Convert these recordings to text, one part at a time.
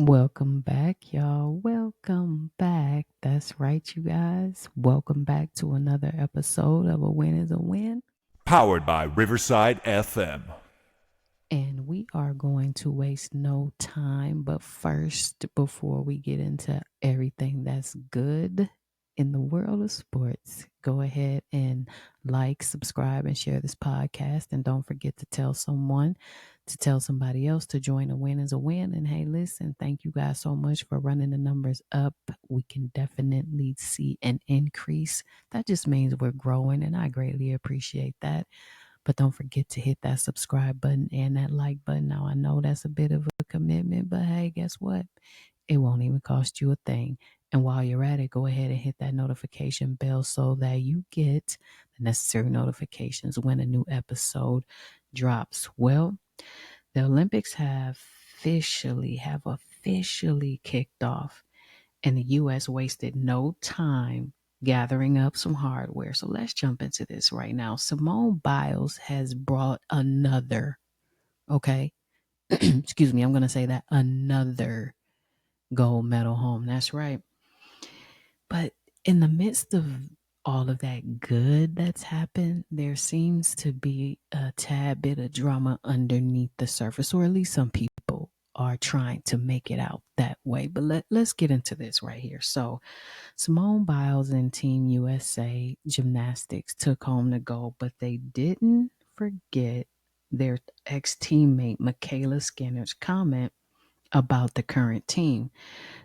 Welcome back, y'all. Welcome back. That's right, you guys. Welcome back to another episode of A Win is a Win. Powered by Riverside FM. And we are going to waste no time. But first, before we get into everything that's good in the world of sports, go ahead and like, subscribe, and share this podcast. And don't forget to tell someone to tell somebody else to join. A win is a win. And hey, listen, thank you guys so much for running the numbers up. We can definitely see an increase. That just means we're growing, and I greatly appreciate that. But don't forget to hit that subscribe button and that like button. Now, I know that's a bit of a commitment, but hey, guess what? It won't even cost you a thing. And while you're at it, go ahead and hit that notification bell so that you get the necessary notifications when a new episode drops. Well, the Olympics have officially kicked off, and the US wasted no time gathering up some hardware. So let's jump into this right now. Simone Biles has brought another, okay, excuse me, I'm going to say that, another gold medal home. That's right. But in the midst of all of that good that's happened, there seems to be a tad bit of drama underneath the surface, or at least some people are trying to make it out that way. But let's get into this right here. So Simone Biles and Team USA Gymnastics took home the gold, but they didn't forget their ex-teammate Michaela Skinner's comment about the current team.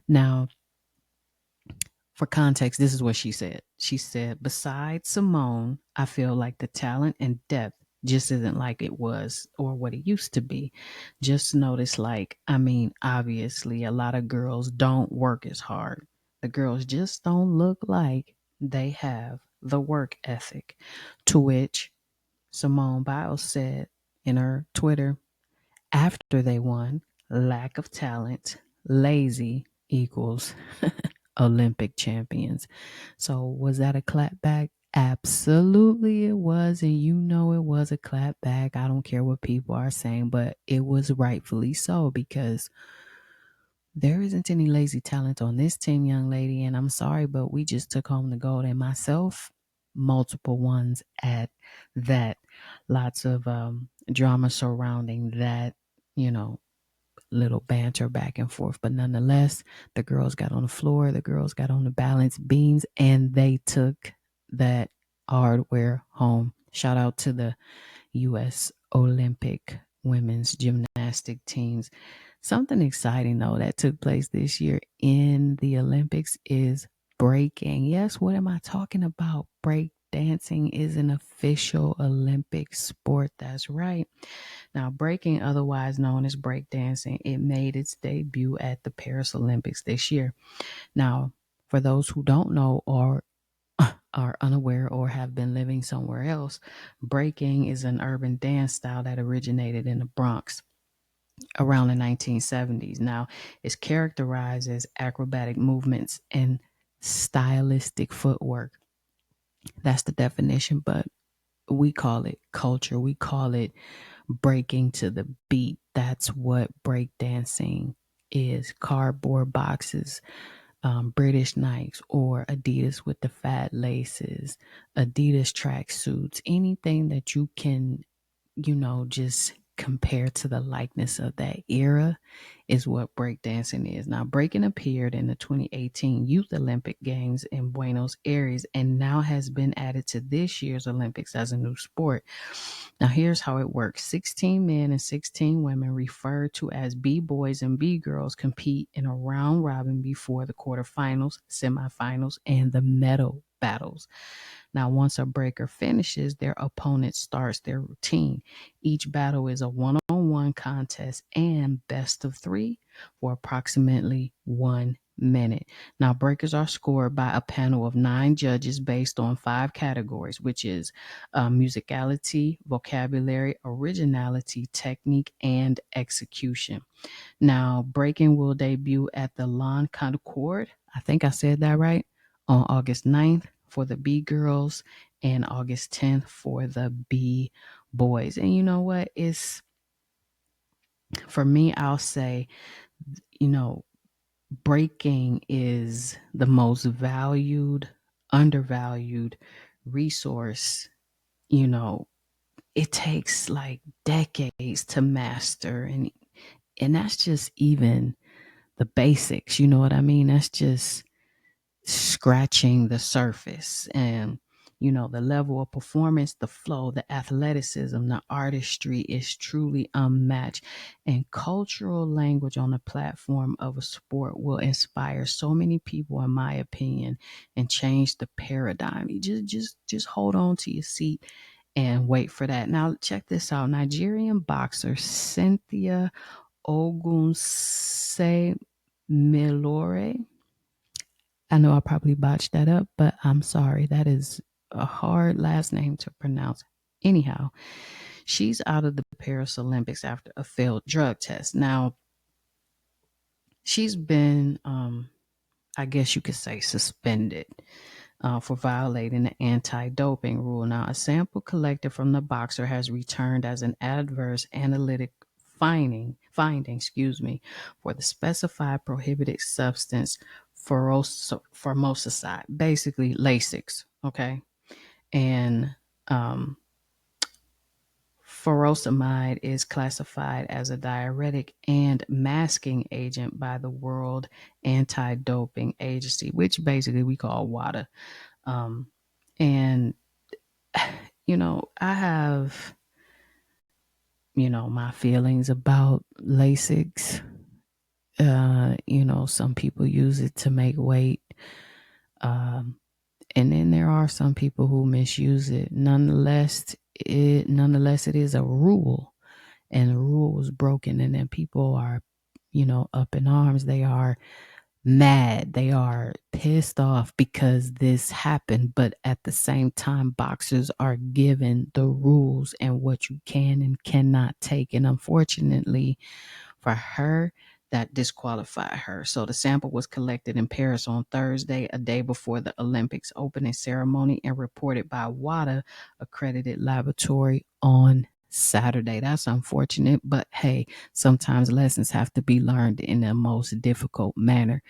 Now, for context, this is what she said. She said, besides Simone, I feel like the talent and depth just isn't like it was or what it used to be. Just notice, obviously, a lot of girls don't work as hard. The girls just don't look like they have the work ethic. To which Simone Biles said in her Twitter after they won, lack of talent, lazy equals Olympic champions. So was that a clapback? Absolutely it was. And you know it was a clapback. I don't care what people are saying, but it was rightfully so because there isn't any lazy talent on this team, young lady. And I'm sorry, but we just took home the gold. And myself, multiple ones at that. Lots of drama surrounding that, you know, little banter back and forth. But nonetheless, the girls got on the floor, the girls got on the balance beams, and they took that hardware home. Shout out to the U.S. Olympic women's gymnastic teams. Something exciting, though, that took place this year in the Olympics is breaking. Yes, what am I talking about? Break dancing is an official Olympic sport. That's right. Now, breaking, otherwise known as breakdancing, it made its debut at the Paris Olympics this year. Now, for those who don't know or are unaware or have been living somewhere else, breaking is an urban dance style that originated in the Bronx around the 1970s. Now, it's characterized as acrobatic movements and stylistic footwork. That's the definition, but we call it culture. We call it breaking to the beat. That's what breakdancing is. Cardboard boxes, British Nikes, or Adidas with the fat laces, Adidas track suits, anything that you can, just compare to the likeness of that era is what breakdancing is. Now, breaking appeared in the 2018 Youth Olympic Games in Buenos Aires and now has been added to this year's Olympics as a new sport. Now, here's how it works. 16 men and 16 women, referred to as B-boys and B-girls, compete in a round robin before the quarterfinals, semifinals, and the medal battles. Now, once a breaker finishes, their opponent starts their routine. Each battle is a one-on-one contest and best of three for approximately 1 minute. Now, breakers are scored by a panel of 9 judges based on 5 categories, which is musicality, vocabulary, originality, technique, and execution. Now, breaking will debut at the Lawn Concord. I think I said that right. On August 9th for the B girls and August 10th for the B boys. And you know what? For me, I'll say You know, breaking is the most valued, undervalued resource. You know, it takes like decades to master, and that's just even the basics. You know what I mean? That's just scratching the surface. And the level of performance, the flow, the athleticism, the artistry is truly unmatched. And cultural language on the platform of a sport will inspire so many people, in my opinion, and change the paradigm. You just hold on to your seat and wait for that. Now check this out. Nigerian boxer Cynthia Ogunse Milore. I know I probably botched that up, but I'm sorry. That is a hard last name to pronounce. Anyhow, she's out of the Paris Olympics after a failed drug test. Now, she's been, I guess you could say, suspended for violating the anti-doping rule. Now, a sample collected from the boxer has returned as an adverse analytic finding, for the specified prohibited substance formosacide, basically Lasix. Okay, and um, furosemide is classified as a diuretic and masking agent by the World Anti-Doping Agency, which basically we call WADA. And I have my feelings about Lasix. Some people use it to make weight. Um, and then there are some people who misuse it. Nonetheless, it is a rule, and the rule was broken, and then people are, up in arms. They are mad. They are pissed off because this happened. But at the same time, boxers are given the rules and what you can and cannot take. And unfortunately for her, that disqualified her. So the sample was collected in Paris on Thursday, a day before the Olympics opening ceremony, and reported by WADA accredited laboratory on Saturday. That's unfortunate, but hey, sometimes lessons have to be learned in the most difficult manner.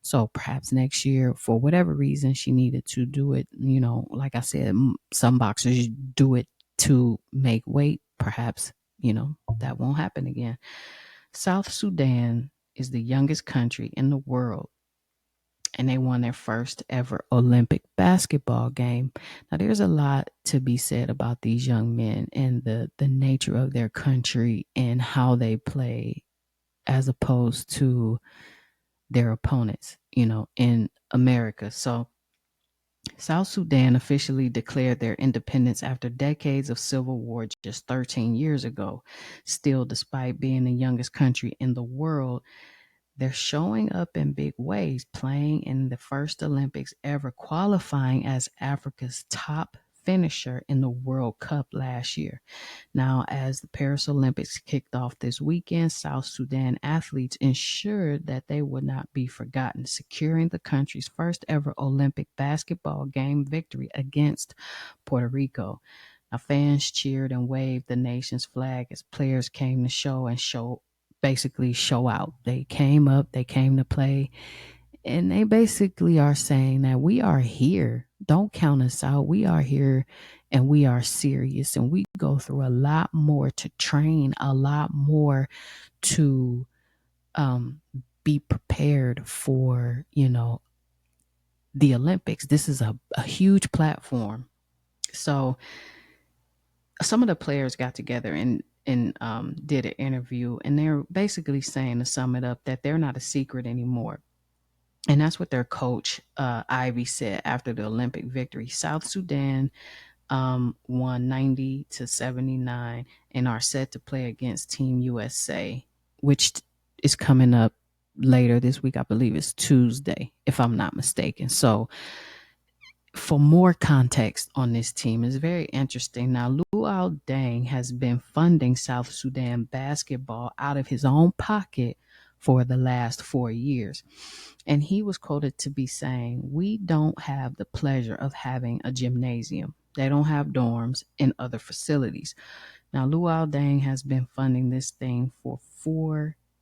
So perhaps next year, for whatever reason, she needed to do it. Like I said, some boxers do it to make weight. Perhaps, that won't happen again. South Sudan is the youngest country in the world, and they won their first ever Olympic basketball game. Now, there's a lot to be said about these young men and the nature of their country and how they play as opposed to their opponents, in America. So, South Sudan officially declared their independence after decades of civil war just 13 years ago. Still, despite being the youngest country in the world, they're showing up in big ways, playing in the first Olympics ever, qualifying as Africa's top finisher in the World Cup last year. Now, as the Paris Olympics kicked off this weekend, South Sudan athletes ensured that they would not be forgotten, securing the country's first ever Olympic basketball game victory against Puerto Rico. Now, fans cheered and waved the nation's flag as players came to basically show out. They came up, they came to play, and they basically are saying that we are here. Don't count us out. We are here and we are serious, and we go through a lot more to train, a lot more to be prepared for, the Olympics. This is a huge platform. So some of the players got together and did an interview, and they're basically saying, to sum it up, that they're not a secret anymore. And that's what their coach, Ivy, said after the Olympic victory. South Sudan won 90-79 and are set to play against Team USA, which is coming up later this week. I believe it's Tuesday, if I'm not mistaken. So for more context on this team, is very interesting. Now, Luau Deng has been funding South Sudan basketball out of his own pocket for the last 4 years. And he was quoted to be saying, "We don't have the pleasure of having a gymnasium. They don't have dorms and other facilities." Now, Luau Deng has been funding this thing for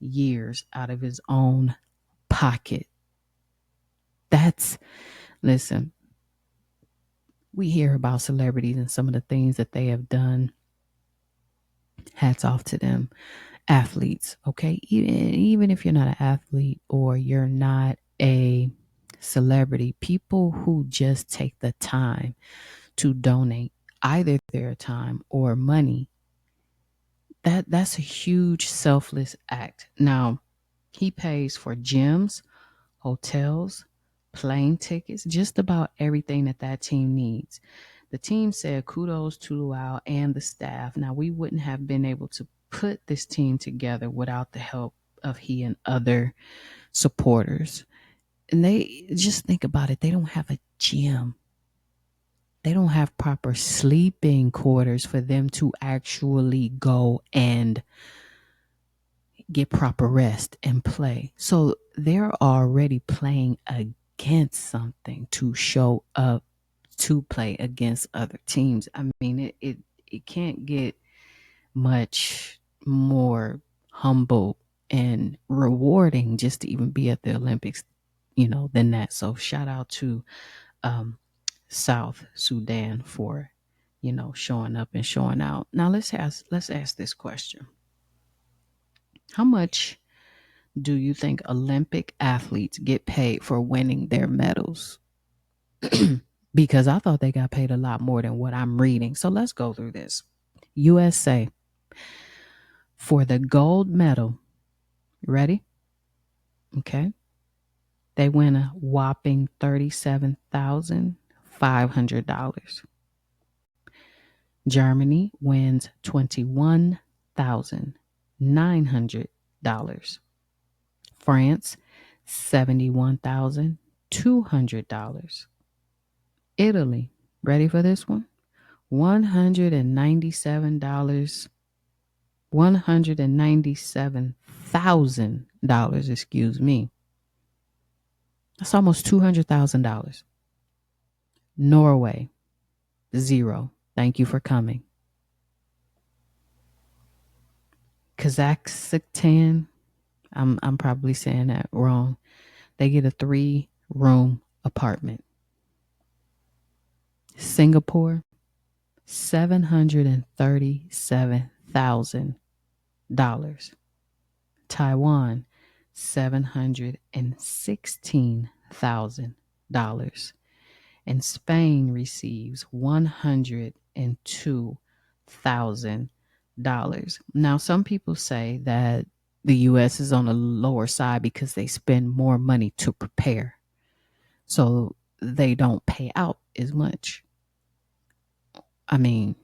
years out of his own pocket. That's, listen, we hear about celebrities and some of the things that they have done. Hats off to them. Athletes, okay? Even if you're not an athlete or you're not a celebrity, people who just take the time to donate either their time or money, that's a huge selfless act. Now, he pays for gyms, hotels, plane tickets, just about everything that team needs. The team said kudos to Luau and the staff. Now, we wouldn't have been able to put this team together without the help of he and other supporters. And they just think about it, they don't have a gym. They don't have proper sleeping quarters for them to actually go and get proper rest and play. So they're already playing against something to show up to play against other teams. I mean, it can't get much more humble and rewarding just to even be at the Olympics, than that. So shout out to um, South Sudan for, showing up and showing out. Now let's ask this question. How much do you think Olympic athletes get paid for winning their medals? Because I thought they got paid a lot more than what I'm reading. So let's go through this. USA, for the gold medal, ready? Okay. They win a whopping $37,500. Germany wins $21,900. France, $71,200. Italy, ready for this one? $197, $197,000, excuse me. That's almost $200,000. Norway, zero. Thank you for coming. Kazakhstan, I'm probably saying that wrong. They get a 3-room apartment. Singapore, $737,000. Taiwan, $716,000. And Spain receives $102,000. Now, some people say that the U.S. is on the lower side because they spend more money to prepare. So they don't pay out as much. I mean,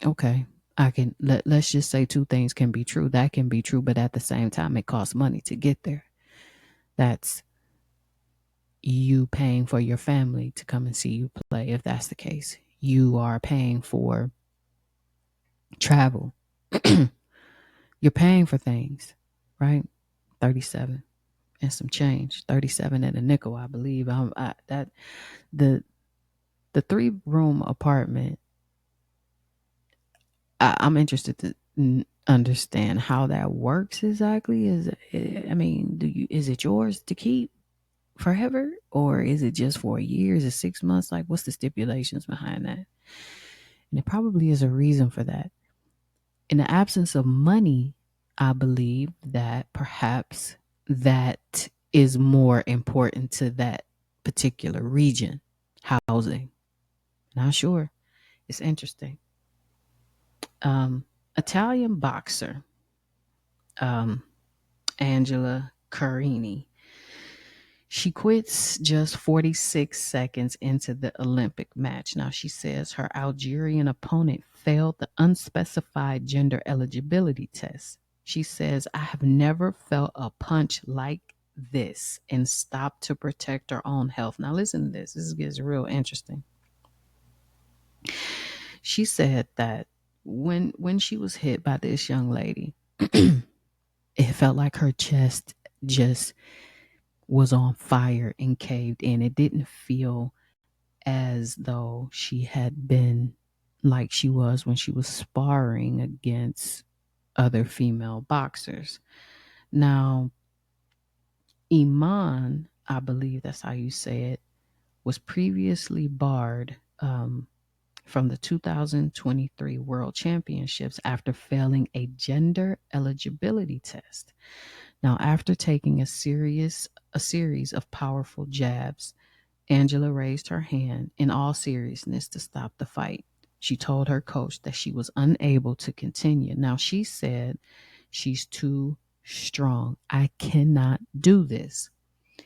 okay. Let's just say two things can be true. That can be true, but at the same time, it costs money to get there. That's you paying for your family to come and see you play. If that's the case, you are paying for travel. You're paying for things, right? 37 and some change, 37 and a nickel, I believe. That the 3-room apartment. I'm interested to understand how that works exactly. Is it yours to keep forever, or is it just for a year? Is it 6 months? Like, what's the stipulations behind that? And it probably is a reason for that. In the absence of money, I believe that perhaps that is more important to that particular region. Housing. Not sure. It's interesting. Italian boxer Angela Carini. She quits just 46 seconds into the Olympic match. Now, she says her Algerian opponent failed the unspecified gender eligibility test. She says, I have never felt a punch like this, and stopped to protect her own health. Now, listen to this. This gets real interesting. She said that when she was hit by this young lady, it felt like her chest just was on fire and caved in. It didn't feel as though she had been like she was when she was sparring against other female boxers. Now, Iman, I believe that's how you say it, was previously barred from the 2023 World Championships after failing a gender eligibility test. Now, after taking a series of powerful jabs, Angela raised her hand in all seriousness to stop the fight. She told her coach that she was unable to continue. Now, she said, "She's too strong. I cannot do this."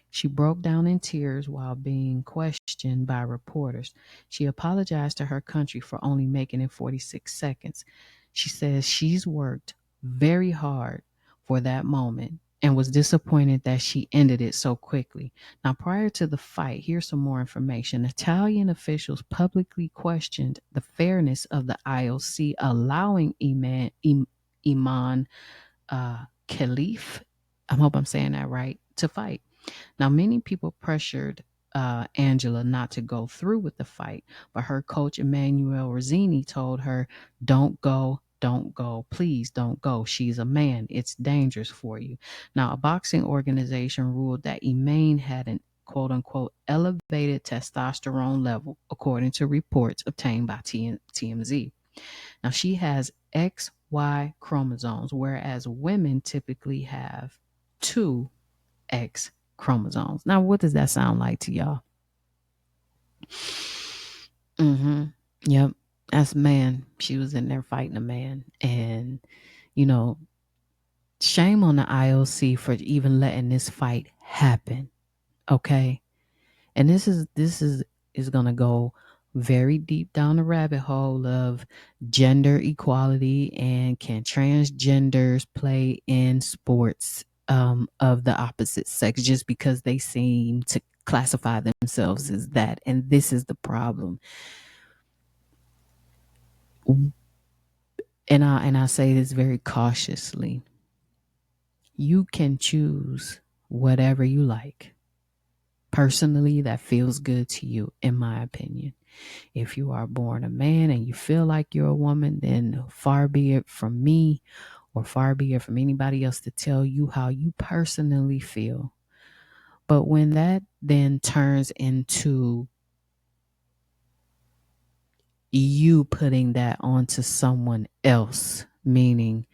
She broke down in tears while being questioned by reporters. She apologized to her country for only making it 46 seconds. She says she's worked very hard for that moment and was disappointed that she ended it so quickly. Now, prior to the fight, here's some more information. Italian officials publicly questioned the fairness of the IOC allowing Iman Khalif, I hope I'm saying that right, to fight. Now, many people pressured Angela not to go through with the fight, but her coach, Emmanuel Rossini, told her, "Don't go, don't go, please don't go. She's a man. It's dangerous for you." Now, a boxing organization ruled that Iman had an quote unquote elevated testosterone level, according to reports obtained by TMZ. Now, she has XY chromosomes, whereas women typically have two X chromosomes. Now, what does that sound like to y'all? Mm-hmm. Yep. That's a man. She was in there fighting a man. And, you know, shame on the IOC for even letting this fight happen. Okay. And this is gonna go very deep down the rabbit hole of gender equality and can transgenders play in sports of the opposite sex just because they seem to classify themselves as that. And this is the problem. And I say this very cautiously. You can choose whatever you like. Personally, that feels good to you, in my opinion. If you are born a man and you feel like you're a woman, then far be it from me or far be it from anybody else to tell you how you personally feel. But when that then turns into you putting that onto someone else, meaning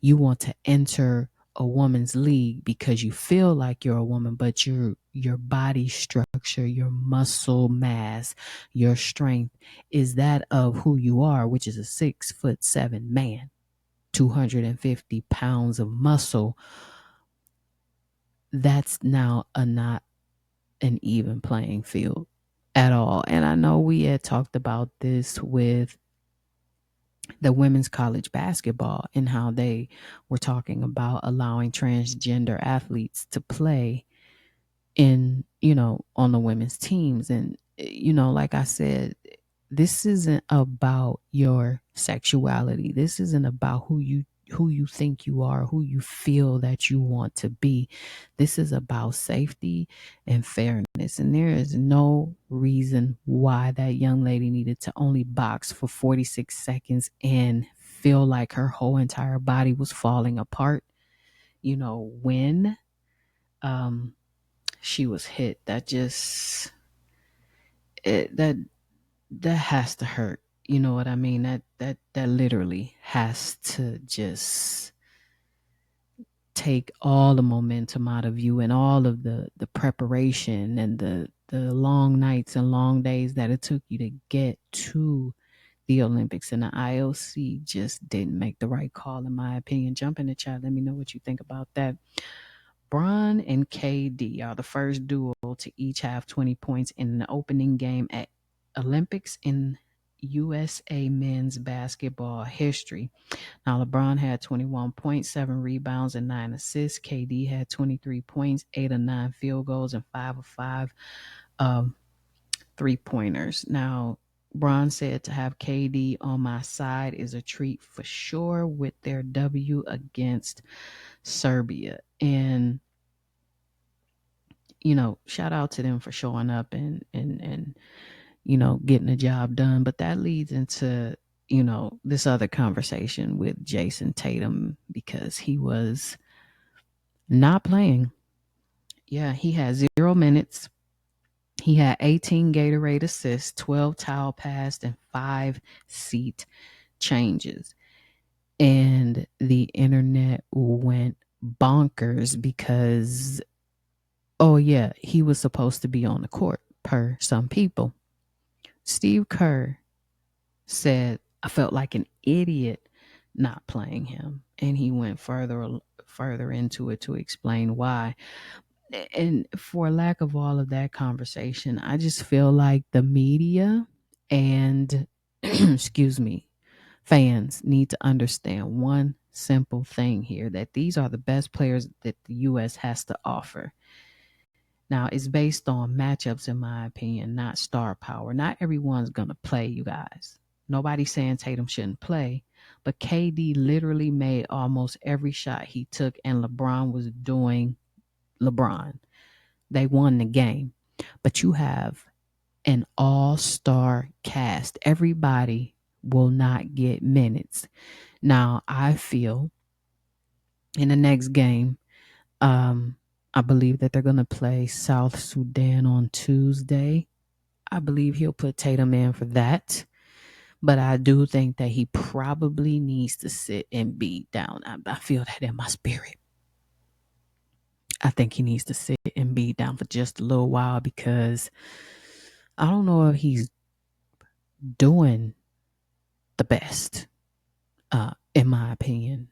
you want to enter a woman's league because you feel like you're a woman, but your body structure, your muscle mass, your strength is that of who you are, which is a 6'7" man, 250 pounds of muscle. That's now not an even playing field at all. And I know we had talked about this with the women's college basketball and how they were talking about allowing transgender athletes to play in, on the women's teams. And, like I said, this isn't about your sexuality. This isn't about who you think you are, who you feel that you want to be. This is about safety and fairness. And there is no reason why that young lady needed to only box for 46 seconds and feel like her whole entire body was falling apart, when she was hit. That just that has to hurt. You know what I mean? That literally has to just take all the momentum out of you and all of the preparation and the long nights and long days that it took you to get to the Olympics. And the IOC just didn't make the right call, in my opinion. Jump in the chat. Let me know what you think about that. Bron and KD are the first duo to each have 20 points in the opening game at Olympics in USA men's basketball history. Now, LeBron had 21 points, 7 rebounds, and 9 assists. KD had 23 points, 8 of 9 field goals, and 5 of 5 three-pointers. Now, Bron said to have KD on my side is a treat for sure with their W against Serbia. And shout out to them for showing up and getting the job done. But that leads into this other conversation with Jason Tatum because he was not playing. Yeah, he had 0 minutes. He had 18 Gatorade assists, 12 towel passes, and 5 seat changes. And the internet went bonkers because, oh, yeah, he was supposed to be on the court per some people. Steve Kerr said, I felt like an idiot not playing him. And he went further into it to explain why. And for lack of all of that conversation, I just feel like the media and excuse me, fans need to understand one simple thing here, that these are the best players that the US has to offer. Now, it's based on matchups, in my opinion, not star power. Not everyone's going to play, you guys. Nobody's saying Tatum shouldn't play, but KD literally made almost every shot he took, and LeBron was doing LeBron. They won the game. But you have an all-star cast. Everybody will not get minutes. Now, I feel in the next game, um, I believe that they're going to play South Sudan on Tuesday. I believe he'll put Tatum in for that. But I do think that he probably needs to sit and beat down. I feel that in my spirit. I think he needs to sit and be down for just a little while because I don't know if he's doing the best, in my opinion,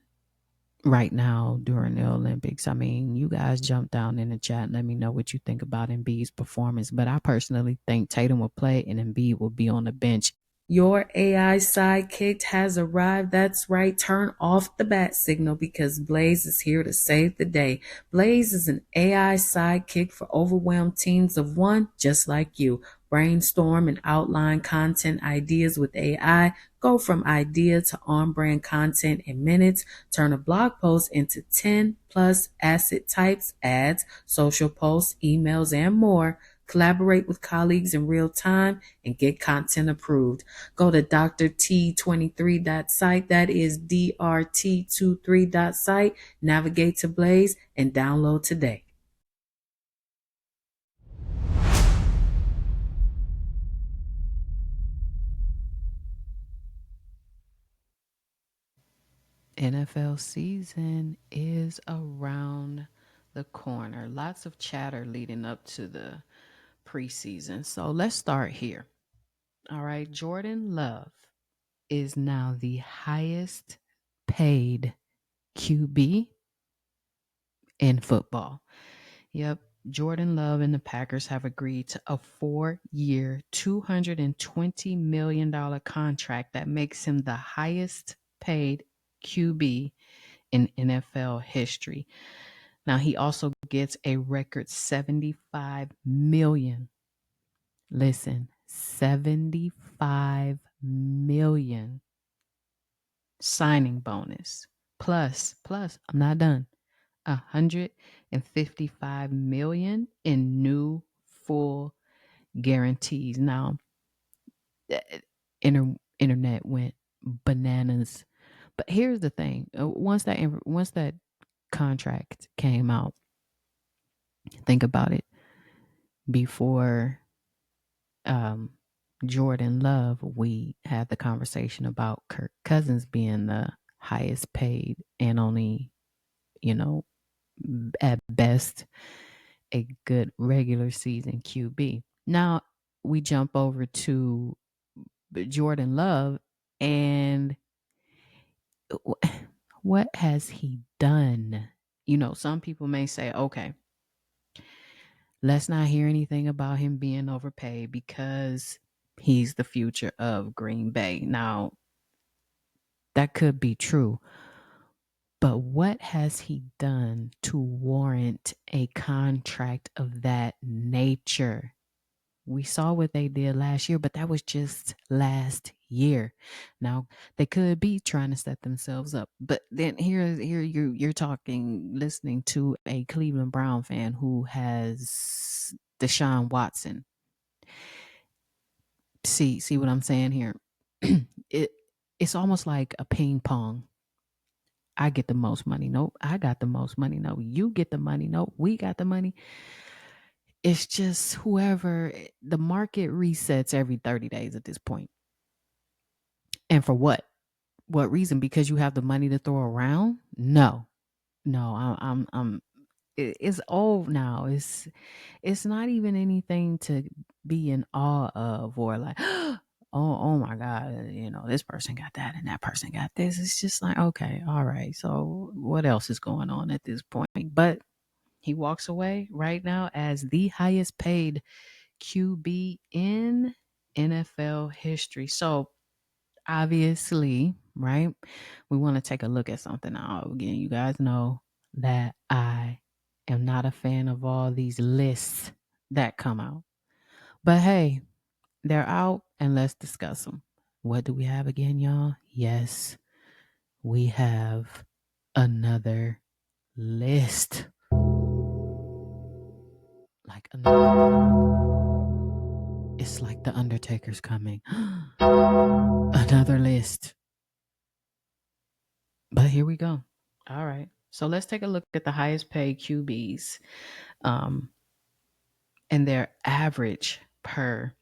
right now during the Olympics. I mean, you guys jump down in the chat and let me know what you think about Embiid's performance. But I personally think Tatum will play and Embiid will be on the bench. Your AI sidekick has arrived. That's right. Turn off the bat signal because Blaze is here to save the day. Blaze is an AI sidekick for overwhelmed teams of one just like you. Brainstorm and outline content ideas with AI. Go from idea to on-brand content in minutes. Turn a blog post into 10 plus asset types, ads, social posts, emails, and more. Collaborate with colleagues in real time and get content approved. Go to drT23.site. That is DRT23.site. Navigate to Blaze and download today. NFL season is around the corner. Lots of chatter leading up to the preseason. So let's start here. All right. Jordan Love is now the highest paid QB in football. Yep. Jordan Love and the Packers have agreed to a 4-year, $220 million contract that makes him the highest paid QB in NFL history. Now he also gets a record 75 million. Listen, 75 million signing bonus. Plus, I'm not done. 155 million in new full guarantees. Now, the internet went bananas. But here's the thing: once that contract came out, think about it. Before Jordan Love, we had the conversation about Kirk Cousins being the highest paid and only, you know, at best, a good regular season QB. Now we jump over to Jordan Love, and what has he done? Some people may say, okay, let's not hear anything about him being overpaid because he's the future of Green Bay. Now, that could be true, but what has he done to warrant a contract of that nature? We saw what they did last year, but that was just last year. Now they could be trying to set themselves up, but then here you're talking, listening to a Cleveland Brown fan who has Deshaun Watson. See what I'm saying here? it it's almost like a ping pong. I get the most money. Nope. I got the most money. No, you get the money. Nope. We got the money. It's just whoever the market resets every 30 days at this point. And for what? What reason? Because you have the money to throw around? No. No, I'm it's old now. It's not even anything to be in awe of or like, oh my God, this person got that and that person got this. It's just like, okay, all right. So what else is going on at this point? But he walks away right now as the highest paid QB in NFL history. So obviously, right? We want to take a look at something now. Again, you guys know that I am not a fan of all these lists that come out. But hey, they're out and let's discuss them. What do we have again, y'all? Yes, we have another list. Like it's like the Undertaker's coming. Another list. But here we go. All right. So let's take a look at the highest paid QBs and their average per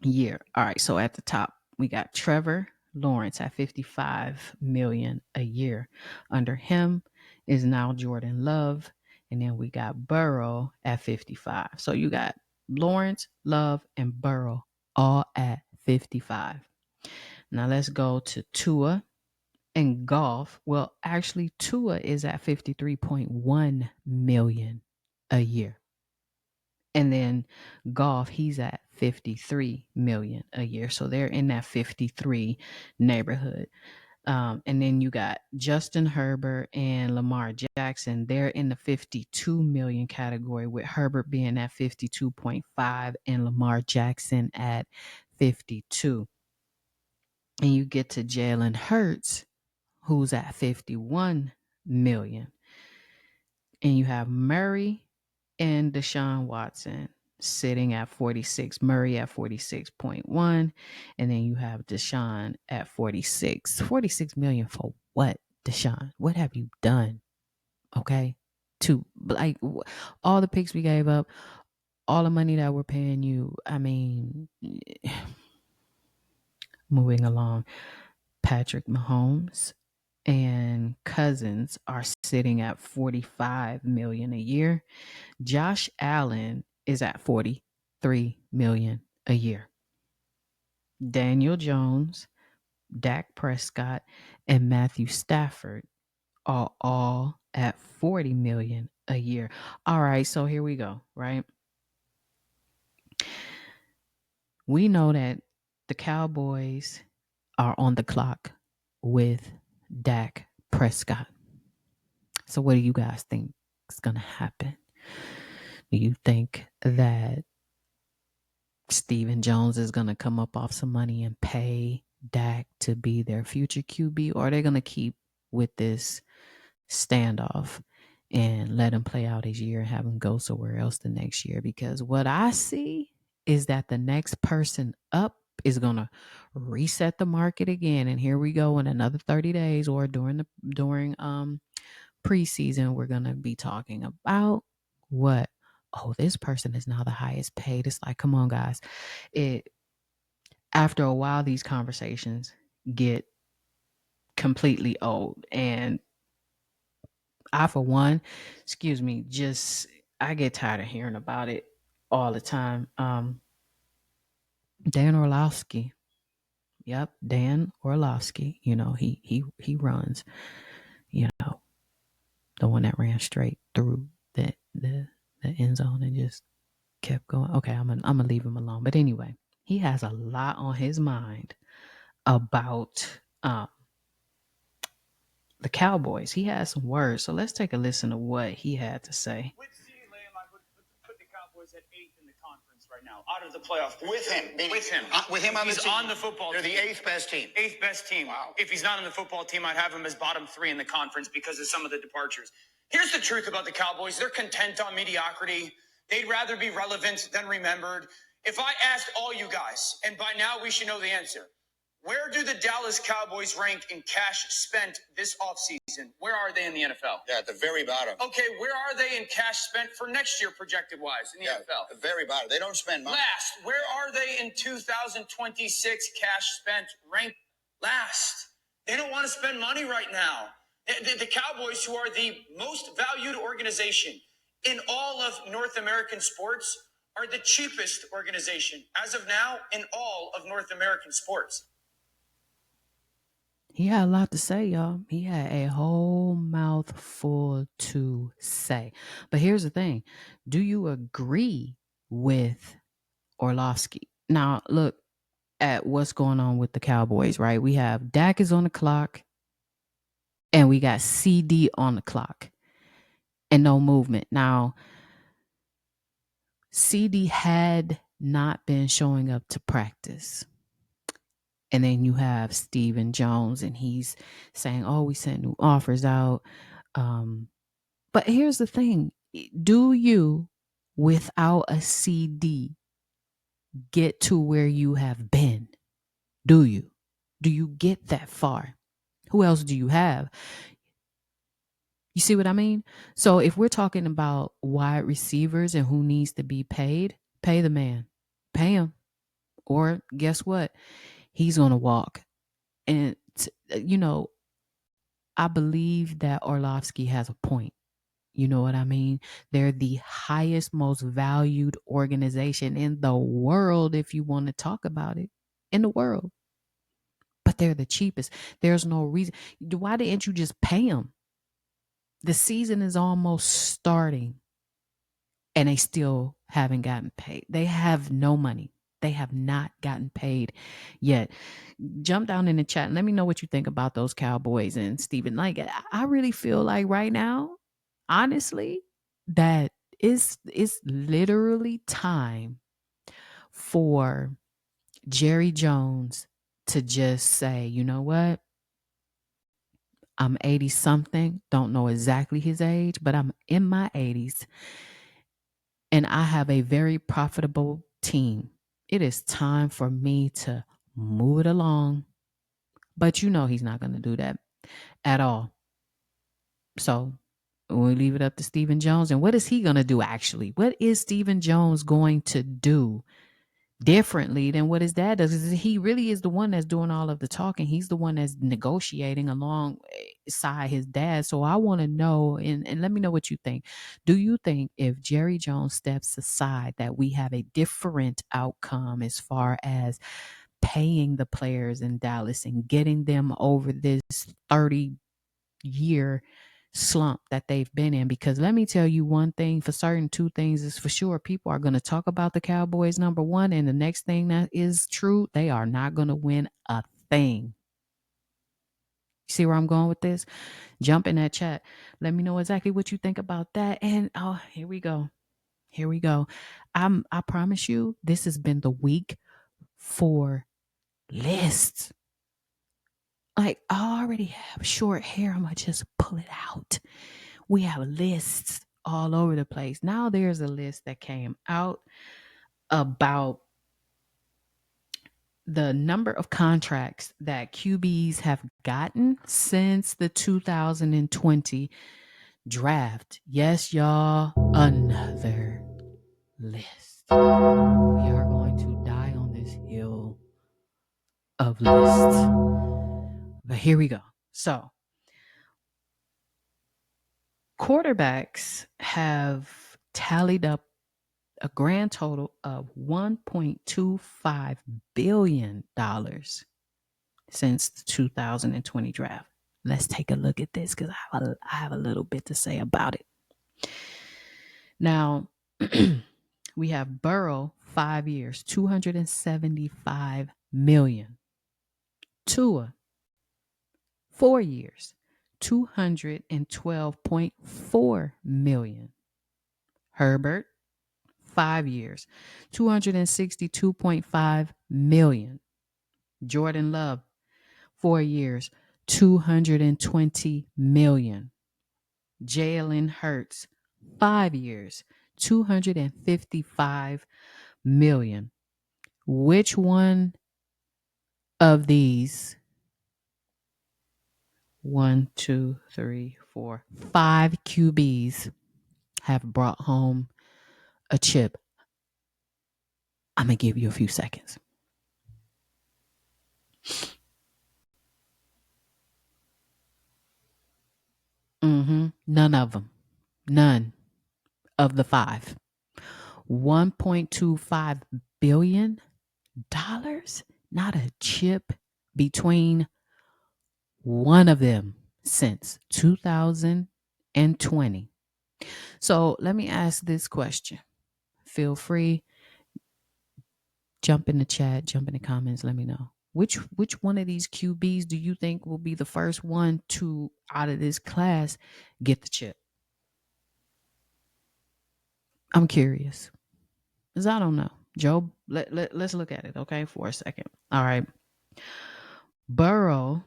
year. All right. So at the top, we got Trevor Lawrence at 55 million a year. Under him is now Jordan Love. And then we got Burrow at 55. So you got Lawrence, Love, and Burrow all at 55. Now let's go to Tua and Golf. Well, actually, Tua is at 53.1 million a year. And then Golf, he's at 53 million a year. So they're in that 53 neighborhood. And then you got Justin Herbert and Lamar Jackson. They're in the 52 million category, with Herbert being at 52.5 and Lamar Jackson at 52. And you get to Jalen Hurts, who's at 51 million. And you have Murray and Deshaun Watson sitting at 46, Murray at 46.1, and then you have Deshaun at 46 million for what? Deshaun, what have you done? Okay, to like all the picks we gave up, all the money that we're paying you. I mean, moving along, Patrick Mahomes and Cousins are sitting at 45 million a year. Josh Allen is at 43 million a year. Daniel Jones, Dak Prescott, and Matthew Stafford are all at 40 million a year. All right, so here we go, right? We know that the Cowboys are on the clock with Dak Prescott. So what do you guys think is going to happen? Do you think that Stephen Jones is going to come up off some money and pay Dak to be their future QB, or are they going to keep with this standoff and let him play out his year and have him go somewhere else the next year? Because what I see is that the next person up is going to reset the market again. And here we go in another 30 days or during preseason, we're going to be talking about what? Oh, this person is now the highest paid. It's like, come on, guys. After a while, these conversations get completely old. And I, for one, I get tired of hearing about it all the time. Dan Orlovsky. Yep, Dan Orlovsky. He runs, the one that ran straight through the end zone and just kept going. Okay, I'm gonna leave him alone. But anyway, he has a lot on his mind about the Cowboys. He has some words, so let's take a listen to what he had to say. Put the Cowboys at 8th in the conference right now, out of the playoff. With him on the team. He's on the football team. They're the 8th best team. 8th best team. Wow. If he's not on the football team, I'd have him as bottom 3 in the conference because of some of the departures. Here's the truth about the Cowboys. They're content on mediocrity. They'd rather be relevant than remembered. If I asked all you guys, and by now we should know the answer, Where do the Dallas Cowboys rank in cash spent this offseason? Where are they in the NFL? Yeah, at the very bottom. Okay, where are they in cash spent for next year, projected wise, in the NFL? The very bottom. They don't spend money. Last, where are they in 2026 cash spent? Ranked last. They don't want to spend money right now. The Cowboys, who are the most valued organization in all of North American sports, are the cheapest organization as of now in all of North American sports. He had a lot to say, y'all. He had a whole mouthful to say. But here's the thing. Do you agree with Orlovsky? Now, look at what's going on with the Cowboys, right? We have Dak is on the clock, and we got CD on the clock, and no movement. Now, CD had not been showing up to practice. And then you have Stephen Jones, and he's saying, oh, we sent new offers out. But here's the thing. Do you, without a CD, get to where you have been? Do you? Do you get that far? Who else do you have? You see what I mean? So if we're talking about wide receivers and who needs to be paid, pay the man. Pay him. Or guess what? He's going to walk. And, I believe that Orlovsky has a point. You know what I mean? They're the highest, most valued organization in the world, if you want to talk about it, in the world. But they're the cheapest. There's no reason. Why didn't you just pay them? The season is almost starting, and they still haven't gotten paid. They have no money. They have not gotten paid yet. Jump down in the chat and let me know what you think about those Cowboys and Steven. Like, I really feel like right now, honestly, that it's literally time for Jerry Jones to just say, you know what? I'm 80 something. Don't know exactly his age, but I'm in my 80s. And I have a very profitable team. It is time for me to move it along. But you know he's not going to do that at all. So we leave it up to Stephen Jones. And what is he going to do actually? What is Stephen Jones going to do differently than what his dad does? Because he really is the one that's doing all of the talking. He's the one that's negotiating alongside his dad. So I want to know, and let me know what you think. Do you think if Jerry Jones steps aside that we have a different outcome as far as paying the players in Dallas and getting them over this 30-year slump that they've been in? Because let me tell you one thing for certain, two things is for sure. People are going to talk about the Cowboys, number one, and the next thing that is true, they are not going to win a thing. You see where I'm going with this? Jump in that chat. Let me know exactly what you think about that. And here we go. I promise you, this has been the week for lists. Like, I already have short hair. I'm going to just pull it out. We have lists all over the place. Now there's a list that came out about the number of contracts that QBs have gotten since the 2020 draft. Yes, y'all, another list. We are going to die on this hill of lists. But here we go. So, quarterbacks have tallied up a grand total of $1.25 billion since the 2020 draft. Let's take a look at this because I have a little bit to say about it. Now, we have Burrow, 5 years, $275 million. Tua, 4 years, $212.4 million. Herbert, 5 years, $262.5 million. Jordan Love, 4 years, $220 million. Jalen Hurts, 5 years, $255 million. Which one of these, 1, 2, 3, 4, 5 QBs have brought home a chip. I'm going to give you a few seconds. None of them. None of the 5. $1.25 billion? Not a chip between one of them since 2020. So let me ask this question. Feel free, jump in the chat, jump in the comments, let me know. Which one of these QBs do you think will be the first one to, out of this class, get the chip? I'm curious. Because I don't know. Joe, let's look at it, okay, for a second. All right. Burrow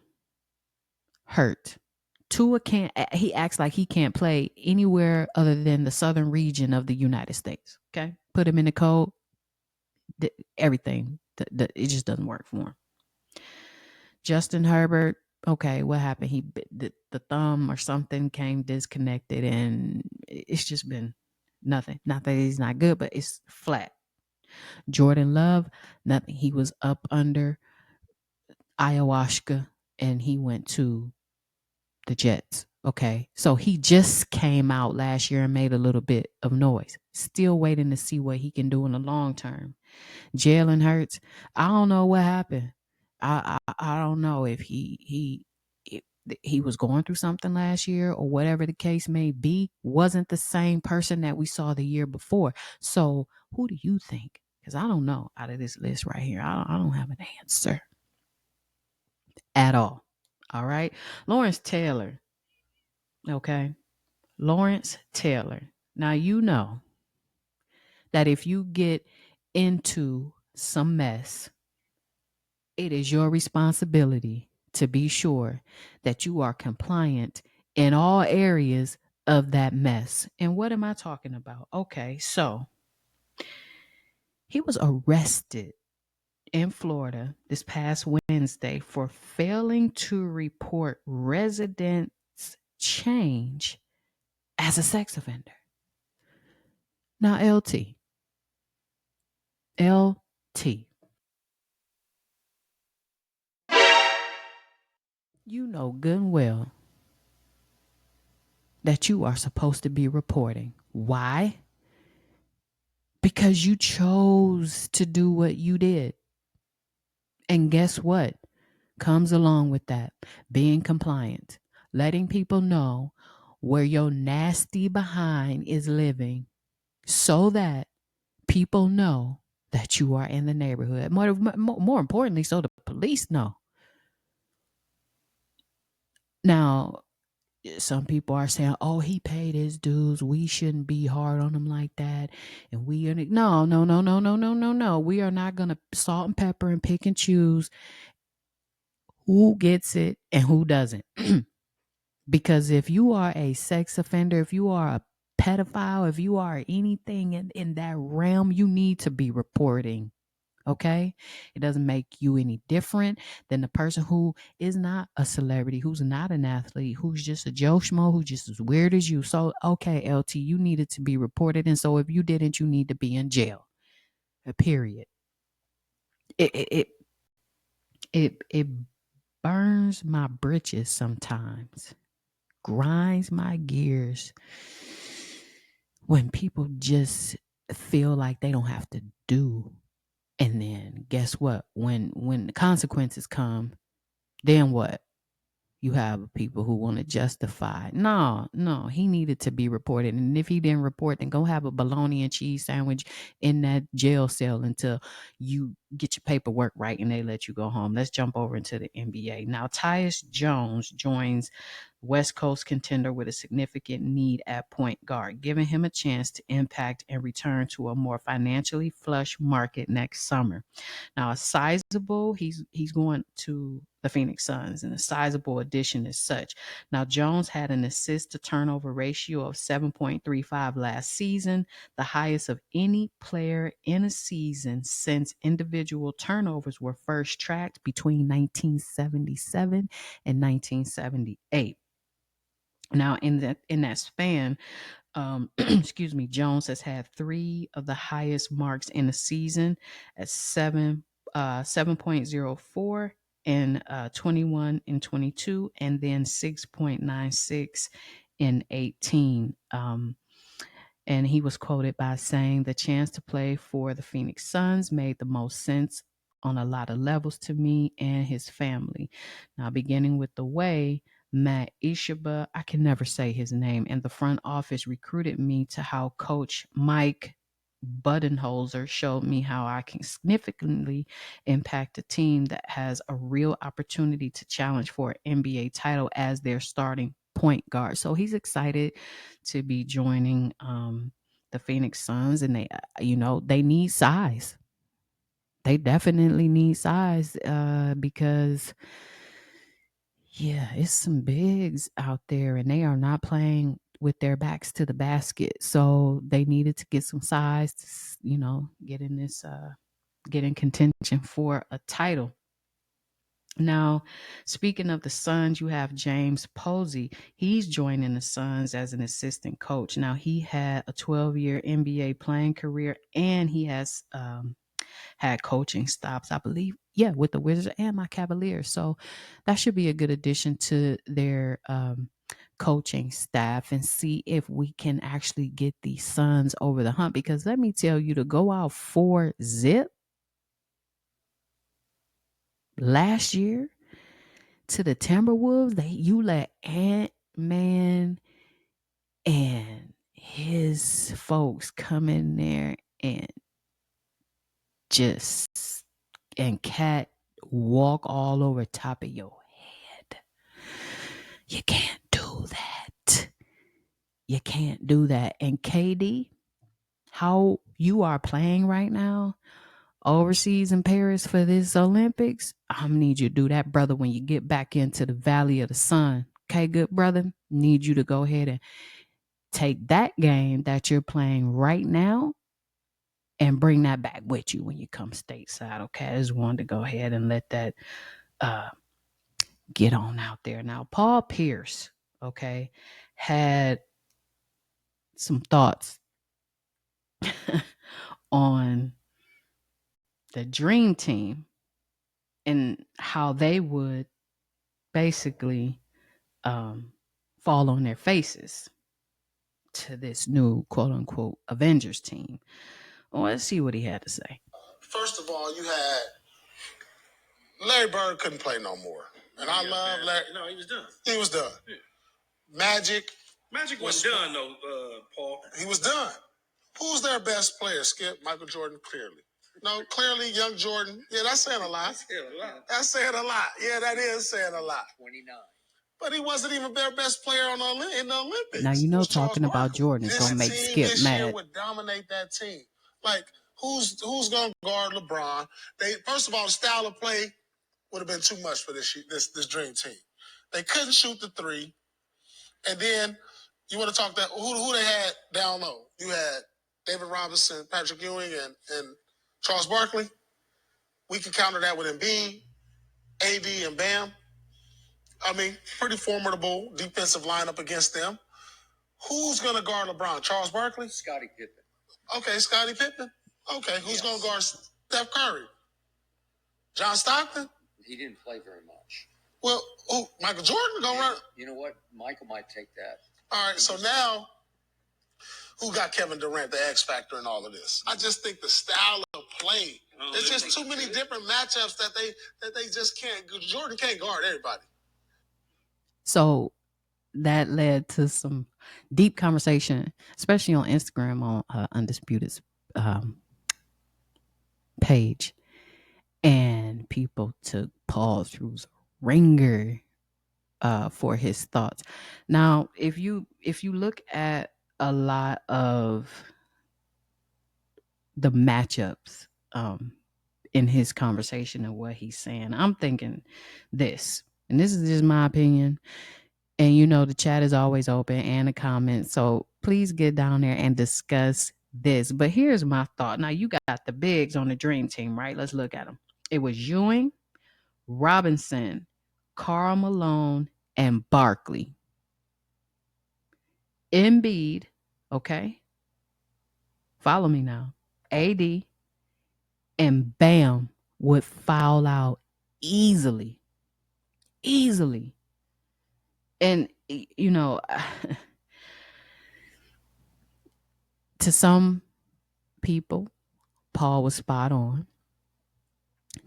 hurt. Tua can't, he acts like he can't play anywhere other than the southern region of the United States. Okay. Put him in the cold, everything. It just doesn't work for him. Justin Herbert, okay, what happened? He bit the thumb or something, came disconnected, and it's just been nothing. Not that he's not good, but it's flat. Jordan Love, nothing. He was up under ayahuasca and he went to the Jets. Okay. So he just came out last year and made a little bit of noise. Still waiting to see what he can do in the long term. Jalen Hurts, I don't know what happened. I don't know if he was going through something last year or whatever the case may be. Wasn't the same person that we saw the year before. So who do you think? Because I don't know out of this list right here. I don't have an answer at all. All right. Lawrence Taylor. Okay. Lawrence Taylor. Now, you know that if you get into some mess, it is your responsibility to be sure that you are compliant in all areas of that mess. And what am I talking about? Okay, so he was arrested in Florida this past Wednesday for failing to report residence change as a sex offender. Now, LT, you know good and well that you are supposed to be reporting. Why? Because you chose to do what you did. And guess what comes along with that? Being compliant, letting people know where your nasty behind is living so that people know that you are in the neighborhood. More importantly, so the police know. Now, some people are saying, "Oh, he paid his dues. We shouldn't be hard on him like that." And we are no. We are not gonna salt and pepper and pick and choose who gets it and who doesn't. Because if you are a sex offender, if you are a pedophile, if you are anything in that realm, you need to be reporting. Okay? It doesn't make you any different than the person who is not a celebrity, who's not an athlete, who's just a Joe Schmo, who's just as weird as you. So, okay, LT, you needed to be reported. And so if you didn't, you need to be in jail. Period. It burns my britches sometimes, grinds my gears when people just feel like they don't have to do. And then guess what? When the consequences come, then what? You have people who want to justify. No, he needed to be reported. And if he didn't report, then go have a bologna and cheese sandwich in that jail cell until you get your paperwork right and they let you go home. Let's jump over into the NBA. Now, Tyus Jones joins West Coast contender with a significant need at point guard, giving him a chance to impact and return to a more financially flush market next summer. Now, a sizable, he's going to the Phoenix Suns, and a sizable addition as such. Now, Jones had an assist to turnover ratio of 7.35 last season, the highest of any player in a season since individual turnovers were first tracked between 1977 and 1978. Now, in that span, excuse me, Jones has had 3 of the highest marks in the season at 7.04 and 21 and 22, and then 6.96 in 18. And he was quoted by saying, "The chance to play for the Phoenix Suns made the most sense on a lot of levels to me and his family." Now, beginning with the way Matt Ishaba, I can never say his name, and the front office recruited me, to how Coach Mike Budenholzer showed me how I can significantly impact a team that has a real opportunity to challenge for an NBA title as their starting point guard. So he's excited to be joining the Phoenix Suns, and they need size. They definitely need size because it's some bigs out there, and they are not playing with their backs to the basket. So they needed to get some size to, get in contention for a title. Now, speaking of the Suns, you have James Posey. He's joining the Suns as an assistant coach. Now, he had a 12-year NBA playing career, and he has had coaching stops, I believe, with the Wizards and my Cavaliers. So that should be a good addition to their coaching staff, and see if we can actually get the Suns over the hump. Because let me tell you, to go out 4-0 last year to the Timberwolves, you let Ant-Man and his folks come in there and cat walk all over top of your head. You can't do that. You can't do that. And KD, how you are playing right now overseas in Paris for this Olympics, I'm gonna need you to do that, brother, when you get back into the Valley of the Sun. Okay, good brother? Need you to go ahead and take that game that you're playing right now and bring that back with you when you come stateside. Okay, I just wanted to go ahead and let that get on out there. Now, Paul Pierce, okay, had some thoughts on the Dream Team and how they would basically fall on their faces to this new quote unquote Avengers team. Well, let's see what he had to say. First of all, you had Larry Bird couldn't play no more. And I love Larry. No, he was done. He was done. Yeah. Magic wasn't done, though, Paul. He was done. Who's their best player, Skip? Michael Jordan, clearly. No, clearly, young Jordan. Yeah, that's saying a lot. That's saying a lot. Yeah, that is saying a lot. 29. But he wasn't even their best player in the Olympics. Now, talking about Jordan is going to make Skip this mad. Year would dominate that team. Like, who's going to guard LeBron? First of all, the style of play would have been too much for this Dream Team. They couldn't shoot the three. And then you want to talk that who they had down low. You had David Robinson, Patrick Ewing, and Charles Barkley. We could counter that with Embiid, AD, and Bam. I mean, pretty formidable defensive lineup against them. Who's going to guard LeBron? Charles Barkley? Scottie Pippen. Okay, Scottie Pippen. Okay, who's going to guard Steph Curry? John Stockton? He didn't play very much. Well, Michael Jordan going to run? You know what? Michael might take that. All right, so now, who got Kevin Durant, the X factor in all of this? I just think the style of play. There's just too many different matchups that they just can't. Jordan can't guard everybody. So that led to some deep conversation, especially on Instagram on Undisputed's page, and people took Paul through ringer for his thoughts. Now, if you look at a lot of the matchups in his conversation and what he's saying. I'm thinking this, and this is just my opinion. And the chat is always open and the comments. So please get down there and discuss this. But here's my thought. Now you got the bigs on the dream team, right? Let's look at them. It was Ewing, Robinson, Karl Malone, and Barkley. Embiid, okay? Follow me now. AD and Bam would foul out easily. Easily. And, to some people, Paul was spot on.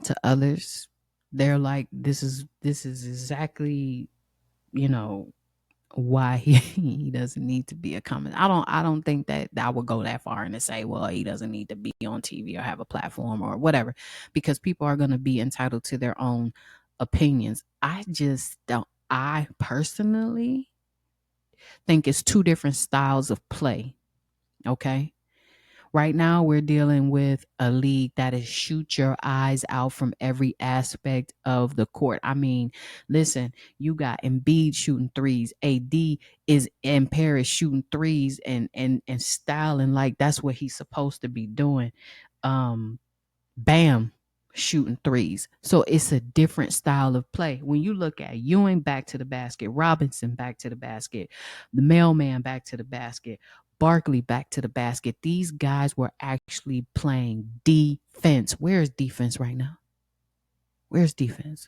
To others, they're like, this is exactly, why he doesn't need to be a comment. I don't think that I would go that far and to say, well, he doesn't need to be on TV or have a platform or whatever, because people are going to be entitled to their own opinions. I personally think it's two different styles of play. Okay. Right now, we're dealing with a league that is shoot your eyes out from every aspect of the court. I mean, listen, you got Embiid shooting threes. AD is in Paris shooting threes and styling like that's what he's supposed to be doing. Bam, shooting threes. So it's a different style of play. When you look at Ewing back to the basket, Robinson back to the basket, the mailman back to the basket, Barkley back to the basket, these guys were actually playing defense. Where's defense right now? Where's defense?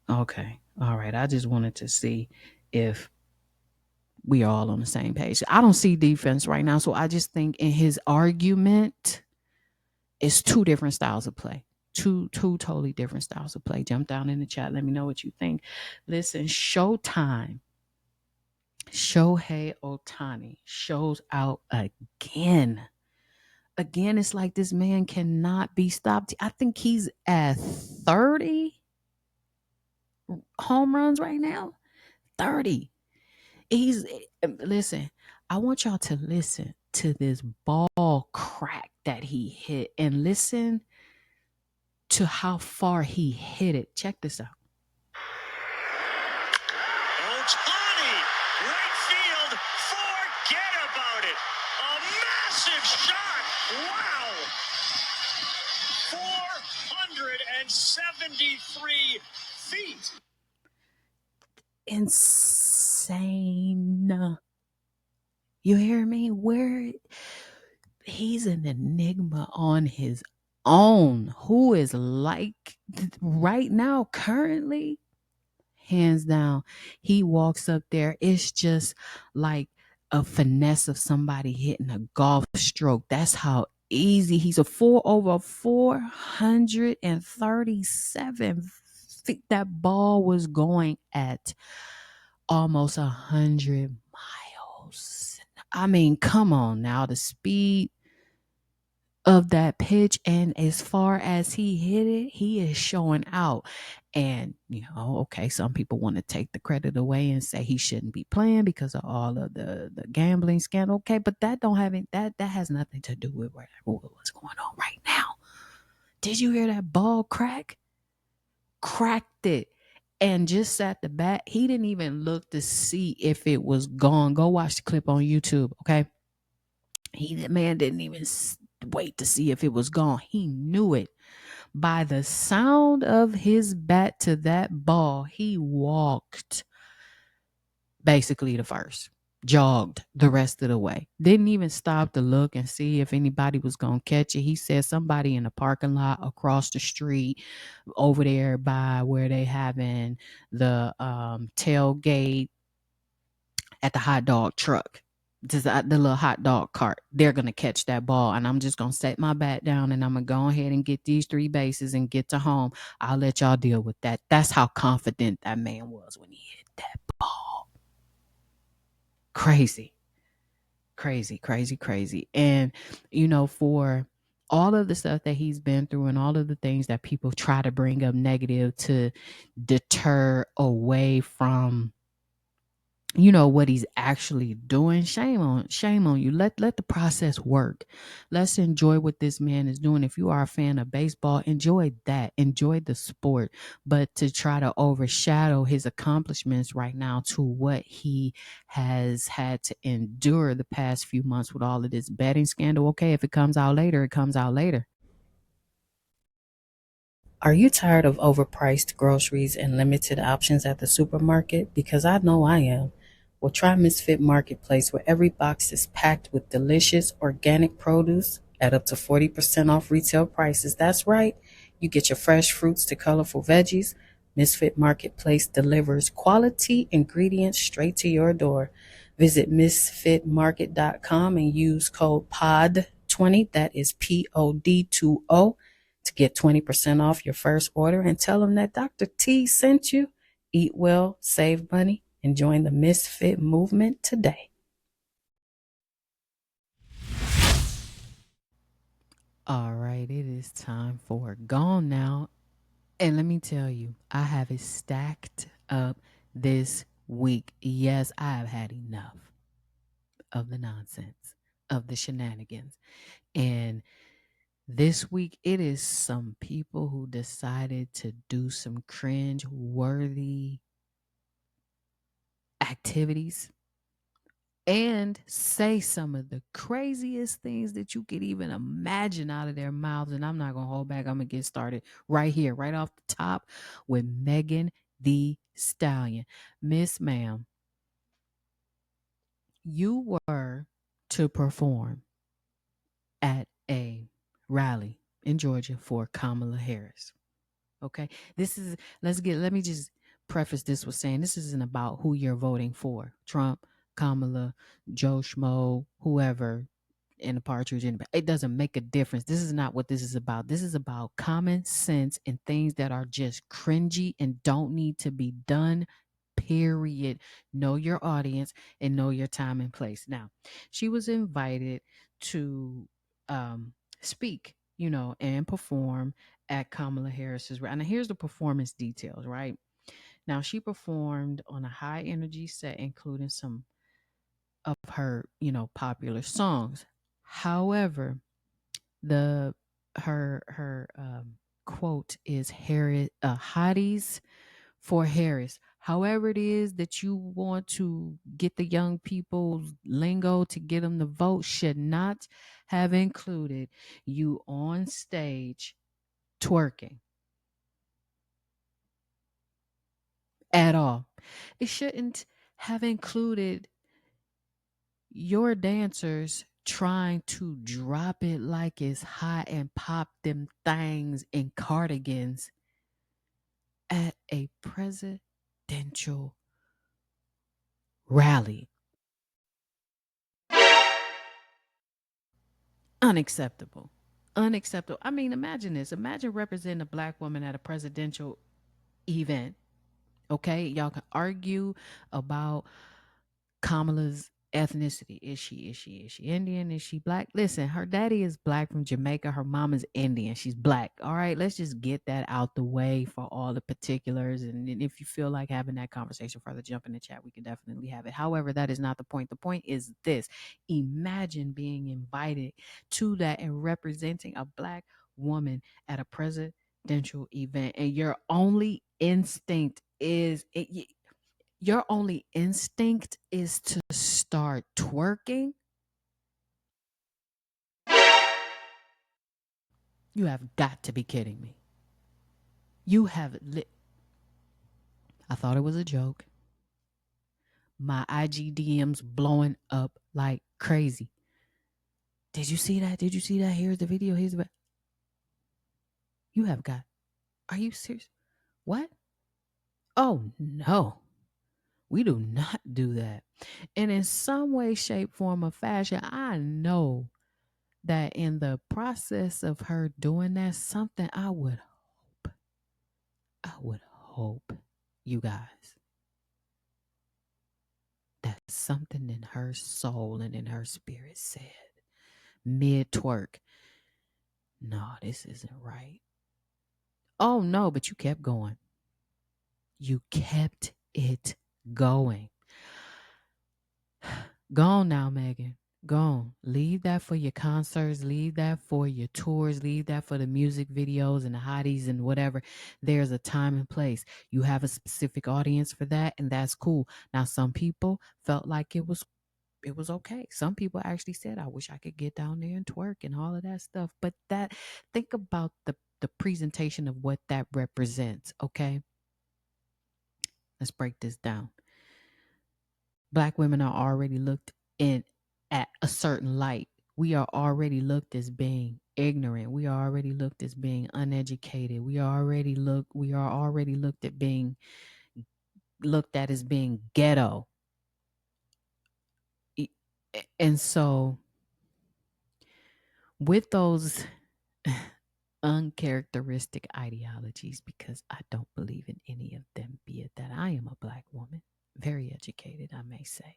Okay. All right. I just wanted to see if we are all on the same page. I don't see defense right now. So I just think in his argument, it's two different styles of play. Two totally different styles of play. Jump down in the chat. Let me know what you think. Listen, Showtime. Shohei Ohtani shows out again. Again, it's like this man cannot be stopped. I think he's at 30 home runs right now. 30. Listen, I want y'all to listen to this ball crack that he hit and listen to how far he hit it. Check this out. Ohtani, right field, forget about it. A massive shot. Wow. 473 feet. Insane. You hear me? He's an enigma on his own. Who is like right now, currently, hands down, he walks up there. It's just like a finesse of somebody hitting a golf stroke. That's how easy he's over 437 feet. That ball was going at almost 100 miles. I mean, come on now, the speed of that pitch, and as far as he hit it, he is showing out. And okay, some people want to take the credit away and say he shouldn't be playing because of all of the gambling scandal. Okay, but that has nothing to do with what's going on right now. Did you hear that ball cracked it and just at the bat? He didn't even look to see if it was gone. Go watch the clip on YouTube. Okay, the man didn't even wait to see if it was gone. He knew it. By the sound of his bat to that ball, he walked basically the first, jogged the rest of the way. Didn't even stop to look and see if anybody was going to catch it. He said somebody in the parking lot across the street over there by where they having the tailgate at the hot dog truck, just the little hot dog cart, they're going to catch that ball. And I'm just going to set my bat down and I'm going to go ahead and get these 3 bases and get to home. I'll let y'all deal with that. That's how confident that man was when he hit that ball. Crazy. And, for all of the stuff that he's been through and all of the things that people try to bring up negative to deter away from you know what he's actually doing, shame on you. Let the process work. Let's enjoy what this man is doing. If you are a fan of baseball, enjoy that, enjoy the sport. But to try to overshadow his accomplishments right now to what he has had to endure the past few months with all of this betting scandal, okay, if it comes out later, it comes out later. Are you tired of overpriced groceries and limited options at the supermarket? Because I know I am. Well, try Misfit Marketplace, where every box is packed with delicious organic produce at up to 40% off retail prices. That's right. You get your fresh fruits to colorful veggies. Misfit Marketplace delivers quality ingredients straight to your door. Visit misfitmarket.com and use code POD20, that is POD20, to get 20% off your first order, and tell them that Dr. T sent you. Eat well, save money, and join the Misfit movement today. All right, it is time for Gone Now. And let me tell you, I have it stacked up this week. Yes, I have had enough of the nonsense, of the shenanigans. And this week, it is some people who decided to do some cringe worthy activities and say some of the craziest things that you could even imagine out of their mouths. And I'm not going to hold back. I'm going to get started right here, right off the top, with Megan the Stallion. Miss Ma'am, you were to perform at a rally in Georgia for Kamala Harris. Okay. Let me just preface this with saying this isn't about who you're voting for: Trump, Kamala, Joe Schmo, whoever, in the partridge in the, it doesn't make a difference. This is not what this is about. This is about common sense and things that are just cringy and don't need to be done, period. Know your audience and know your time and place. Now, she was invited to speak, and perform at Kamala Harris's. And here's the performance details, right? Now, she performed on a high energy set, including some of her, popular songs. However, the her quote is Harris, hotties for Harris. However it is that you want to get the young people's lingo to get them to vote should not have included you on stage twerking at all. It shouldn't have included your dancers trying to drop it like it's hot and pop them things in cardigans at a presidential rally. Unacceptable. Unacceptable. I mean, imagine this. Imagine representing a black woman at a presidential event. Okay. Y'all can argue about Kamala's ethnicity. Is she Indian? Is she black? Listen, her daddy is black from Jamaica. Her mom is Indian. She's black. All right, let's just get that out the way for all the particulars. And if you feel like having that conversation further, jump in the chat. We can definitely have it. However, that is not the point. The point is this: imagine being invited to that and representing a black woman at a presidential event, and your only instinct is to start twerking. You have got to be kidding me. You have I thought it was a joke. My IG DMs blowing up like crazy. Did you see that? Did you see that? Here's the video. Here's the. You have got. Are you serious? What? Oh no. We do not do that. And in some way, shape, form, or fashion, I know that in the process of her doing that, something I would hope, you guys, that something in her soul and in her spirit said, mid twerk, no, this isn't right. Oh no, but you kept going. You kept it going. Go on now, Megan. Go on. Leave that for your concerts. Leave that for your tours. Leave that for the music videos and the hotties and whatever. There's a time and place. You have a specific audience for that, and that's cool. Now, some people felt like it was okay. Some people actually said, I wish I could get down there and twerk and all of that stuff. But think about the presentation of what that represents, okay? Let's break this down. Black women are already looked in at a certain light. We are already looked as being ignorant. We are already looked as being uneducated. We are already looked at as being ghetto. And so with those uncharacteristic ideologies, because I don't believe in any of them, be it that I am a Black woman, very educated, I may say.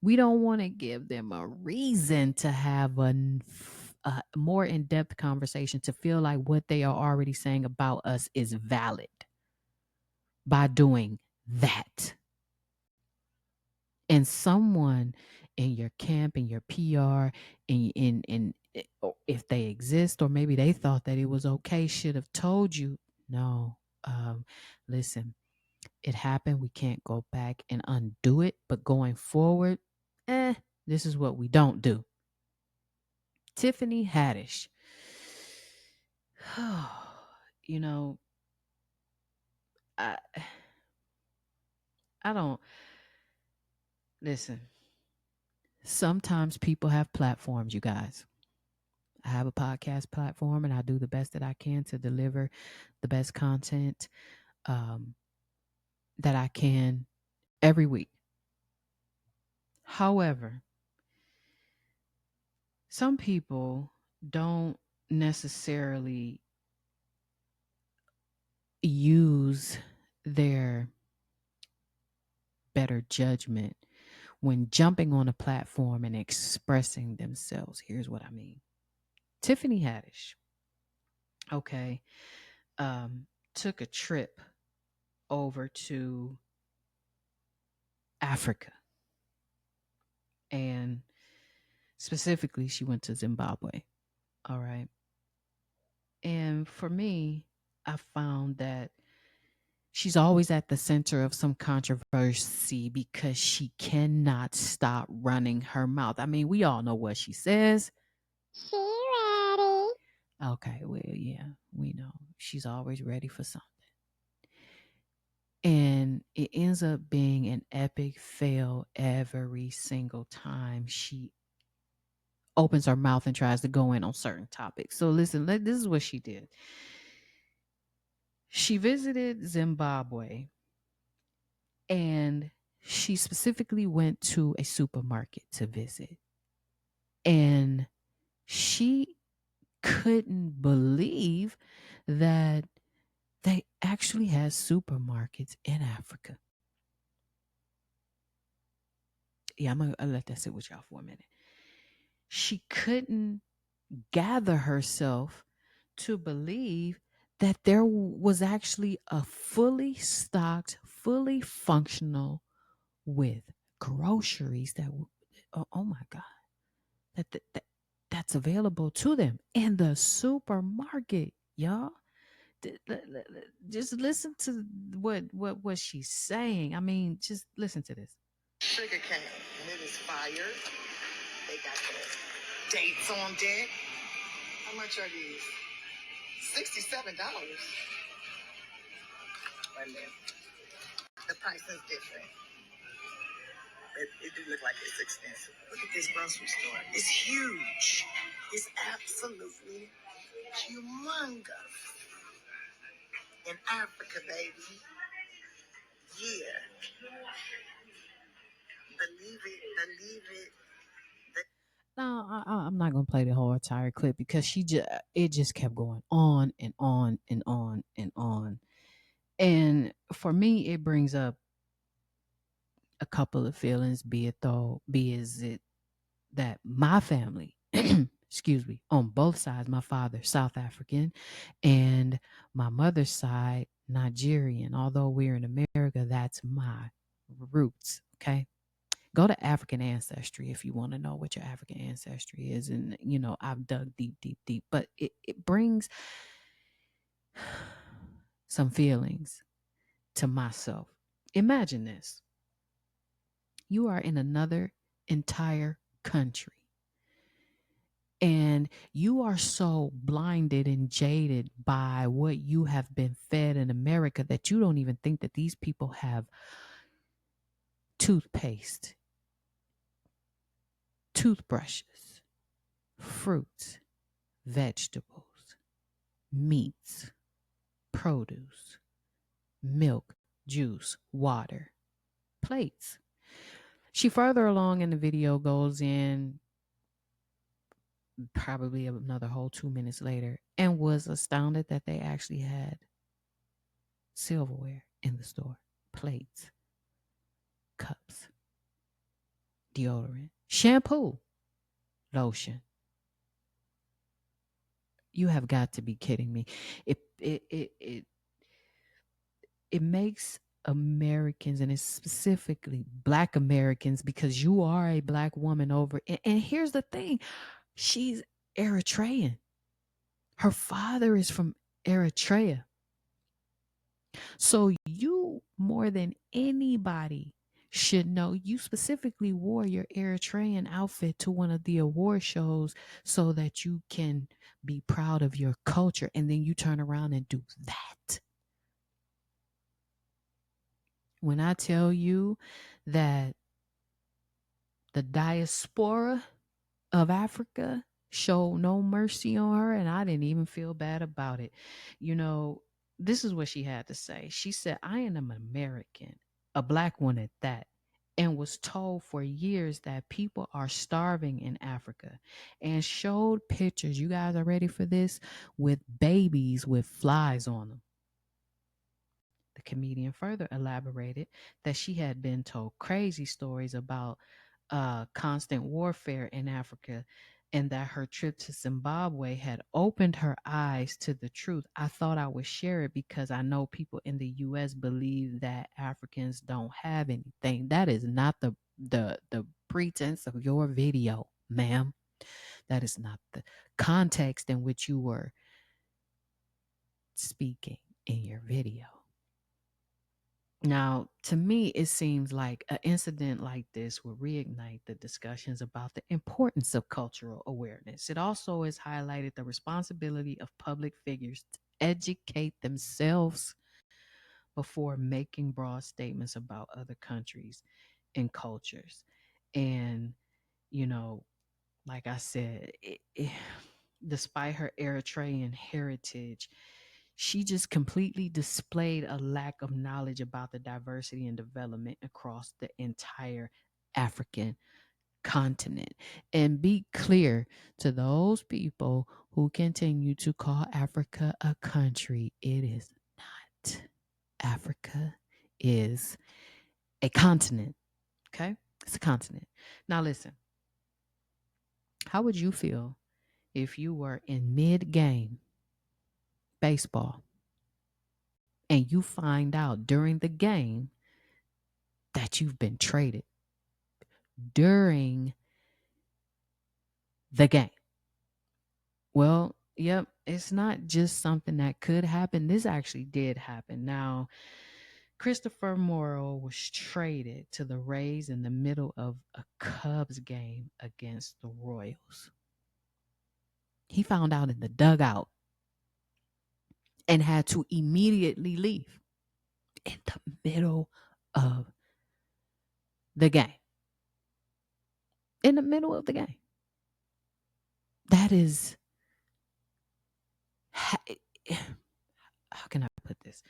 We don't want to give them a reason to have a more in-depth conversation, to feel like what they are already saying about us is valid by doing that. And someone in your camp, in your PR, if they exist, or maybe they thought that it was okay, should have told you, no, listen, it happened. We can't go back and undo it. But going forward, this is what we don't do. Tiffany Haddish. You know, I don't listen. Sometimes people have platforms, you guys. I have a podcast platform, and I do the best that I can to deliver the best content that I can every week. However, some people don't necessarily use their better judgment when jumping on a platform and expressing themselves. Here's what I mean. Tiffany Haddish, okay, took a trip over to Africa. And specifically, she went to Zimbabwe. All right. And for me, I found that she's always at the center of some controversy because she cannot stop running her mouth. I mean, we all know what she says. She ready. Okay, well, yeah, we know. She's always ready for something. And it ends up being an epic fail every single time she opens her mouth and tries to go in on certain topics. So listen, this is what she did. She visited Zimbabwe, and she specifically went to a supermarket to visit. And she couldn't believe that they actually had supermarkets in Africa. Yeah, I'll let that sit with y'all for a minute. She couldn't gather herself to believe that there was actually a fully stocked, fully functional with groceries that oh my God, that's available to them in the supermarket, y'all. Just listen to what she's saying. I mean, just listen to this. Sugar cane, and it is fire. They got the dates on deck. How much are these? $67. Wait a minute. The price is different. It do look like it's expensive. Look at this grocery store. It's huge. It's absolutely humongous. In Africa, baby. Yeah. Believe it. No, I'm not gonna play the whole entire clip because it just kept going on and on and on and on. And for me, it brings up a couple of feelings, be it that my family, excuse me, on both sides, my father South African and my mother's side Nigerian. Although we're in America, that's my roots. Okay. Go to African Ancestry if you want to know what your African ancestry is. And, I've dug deep, deep, deep, but it brings some feelings to myself. Imagine this. You are in another entire country, and you are so blinded and jaded by what you have been fed in America that you don't even think that these people have toothpaste, toothbrushes, fruits, vegetables, meats, produce, milk, juice, water, plates. She further along in the video goes in probably another whole 2 minutes later and was astounded that they actually had silverware in the store, plates, cups, deodorant, shampoo, lotion. You have got to be kidding me. It makes Americans, and it's specifically Black Americans, because you are a Black woman over. And here's the thing, she's Eritrean. Her father is from Eritrea. So you, more than anybody, should know. You specifically wore your Eritrean outfit to one of the award shows so that you can be proud of your culture. And then you turn around and do that. When I tell you that the diaspora of Africa showed no mercy on her, and I didn't even feel bad about it. This is what she had to say. She said, I am an American, a Black one at that, and was told for years that people are starving in Africa, and showed pictures, you guys are ready for this, with babies with flies on them. The comedian further elaborated that she had been told crazy stories about constant warfare in Africa, and that her trip to Zimbabwe had opened her eyes to the truth. I thought I would share it because I know people in the U.S. believe that Africans don't have anything. That is not the pretense of your video, ma'am. That is not the context in which you were speaking in your video. Now, to me, it seems like an incident like this will reignite the discussions about the importance of cultural awareness. It also has highlighted the responsibility of public figures to educate themselves before making broad statements about other countries and cultures. And, like I said, despite her Eritrean heritage, she just completely displayed a lack of knowledge about the diversity and development across the entire African continent. And be clear to those people who continue to call Africa a country, it is not. Africa is a continent. Okay? It's a continent. Now, listen, how would you feel if you were in mid game baseball and you find out during the game that you've been traded during the game? Well, yep, it's not just something that could happen. This actually did happen. Now, Christopher Morrow was traded to the Rays in the middle of a Cubs game against the Royals. He found out in the dugout and had to immediately leave in the middle of the game. In the middle of the game. That is, how can I put this?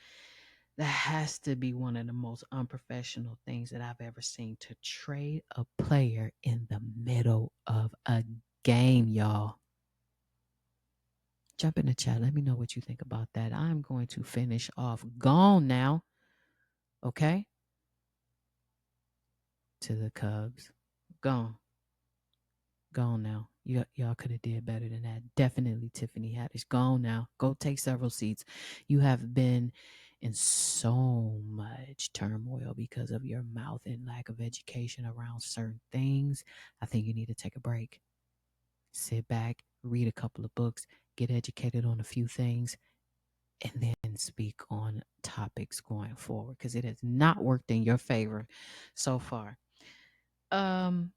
That has to be one of the most unprofessional things that I've ever seen, to trade a player in the middle of a game, y'all. Jump in the chat. Let me know what you think about that. I'm going to finish off. Gone now. Okay? To the Cubs. Gone. Gone now. Y'all could have did better than that. Definitely Tiffany Haddish. Gone now. Go take several seats. You have been in so much turmoil because of your mouth and lack of education around certain things, I think you need to take a break. Sit back, read a couple of books, get educated on a few things, and then speak on topics going forward because it has not worked in your favor so far. Um,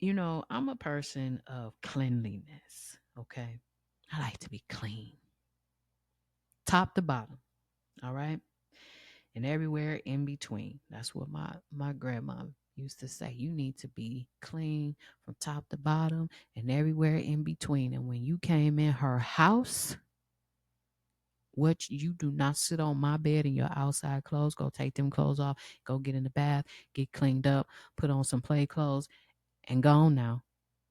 I'm a person of cleanliness, okay? I like to be clean, top to bottom, all right? And everywhere in between. That's what my grandma used to say. You need to be clean from top to bottom and everywhere in between. And when you came in her house, what you do not sit on my bed in your outside clothes. Go take them clothes off. Go get in the bath. Get cleaned up. Put on some play clothes and go on now.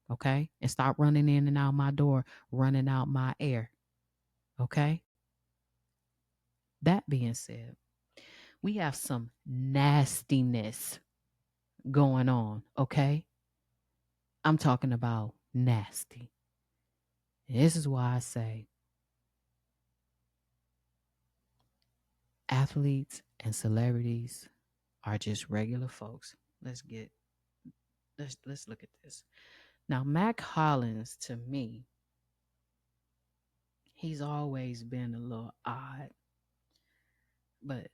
Okay? And stop running in and out my door, running out my air. Okay? That being said, we have some nastiness going on. Okay? I'm talking about nasty. And this is why I say athletes and celebrities are just regular folks. Let's look at this. Now, Mac Hollins, to me, he's always been a little odd, but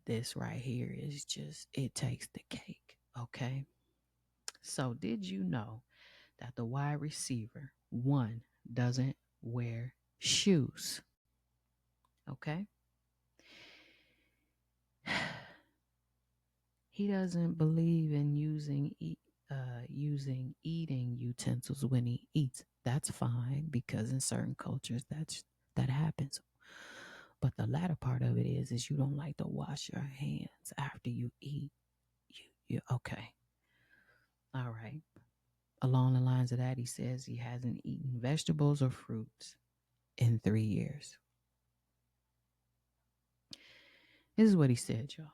this right here is just it takes the cake. Okay. So, did you know that the wide receiver one doesn't wear shoes? Okay. He doesn't believe in using eating utensils when he eats. That's fine because in certain cultures that happens. But the latter part of it is you don't like to wash your hands after you eat. You okay? All right. Along the lines of that, he says he hasn't eaten vegetables or fruits in 3 years. This is what he said, y'all.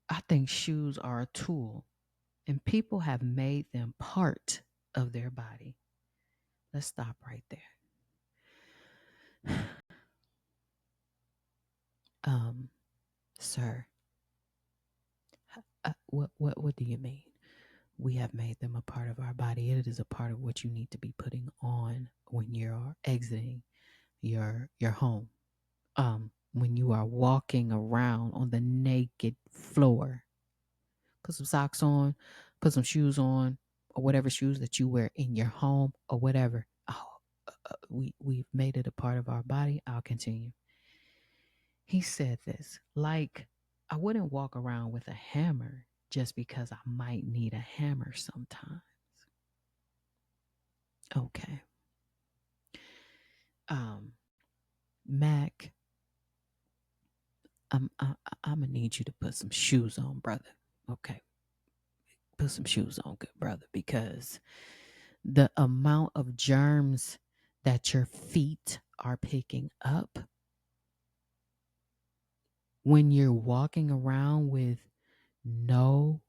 I think shoes are a tool, and people have made them part of their body. Let's stop right there. Sir, what do you mean? We have made them a part of our body. It is a part of what you need to be putting on when you're exiting your home. When you are walking around on the naked floor, put some socks on, put some shoes on, or whatever shoes that you wear in your home or whatever. Oh, we've made it a part of our body. I'll continue. He said this like I wouldn't walk around with a hammer just because I might need a hammer sometimes. Okay. Mac, I'm gonna need you to put some shoes on, brother. Okay, put some shoes on, good brother, because the amount of germs that your feet are picking up when you're walking around with no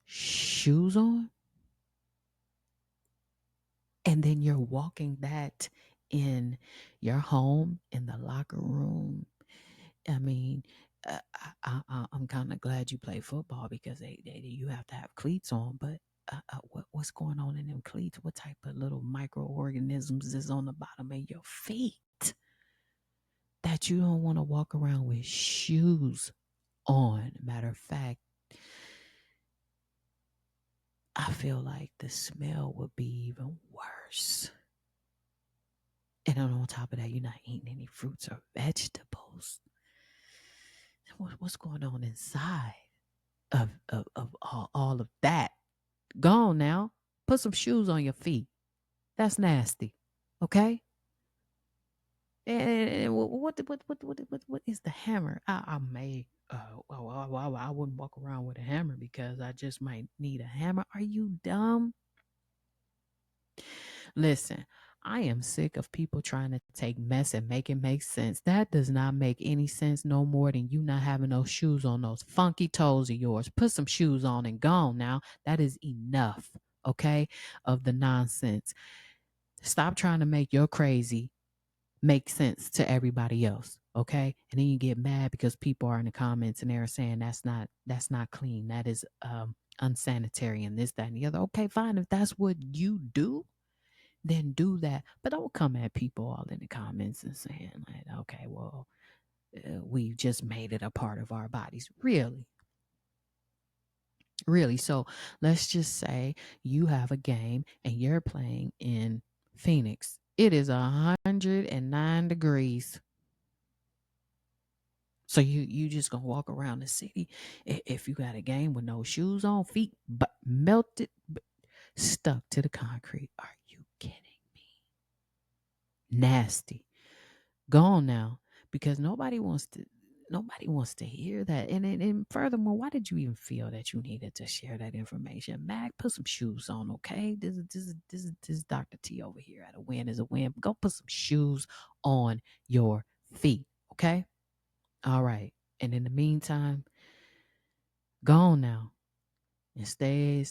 shoes on, and then you're walking that in your home, in the locker room. I mean, I'm kind of glad you play football because you have to have cleats on. But what's going on in them cleats? What type of little microorganisms is on the bottom of your feet that you don't want to walk around with shoes on? Matter of fact, I feel like the smell would be even worse. And then on top of that, you're not eating any fruits or vegetables. What's going on inside of all of that? Go on now. Put some shoes on your feet. That's nasty. Okay? And what is the hammer? I may I wouldn't walk around with a hammer because I just might need a hammer. Are you dumb? Listen, I am sick of people trying to take mess and make it make sense. That does not make any sense no more than you not having those shoes on, those funky toes of yours. Put some shoes on and gone now. That is enough, okay, of the nonsense. Stop trying to make your crazy make sense to everybody else, Okay. And then you get mad because people are in the comments and they're saying that's not clean. That is unsanitary and this, that, and the other. Okay, fine. If that's what you do, then do that. But don't come at people all in the comments and saying, like, okay, well, we've just made it a part of our bodies. Really? Really? So let's just say you have a game and you're playing in Phoenix. It is 109 degrees. So you just gonna walk around the city if you got a game with no shoes on, feet but melted, stuck to the concrete. Are you kidding me? Nasty. Gone now, because nobody wants to hear that. And furthermore, why did you even feel that you needed to share that information? Mac, put some shoes on, okay? This is Dr. T over here. At a win is a win. Go put some shoes on your feet, okay? All right. And in the meantime, go on now and stay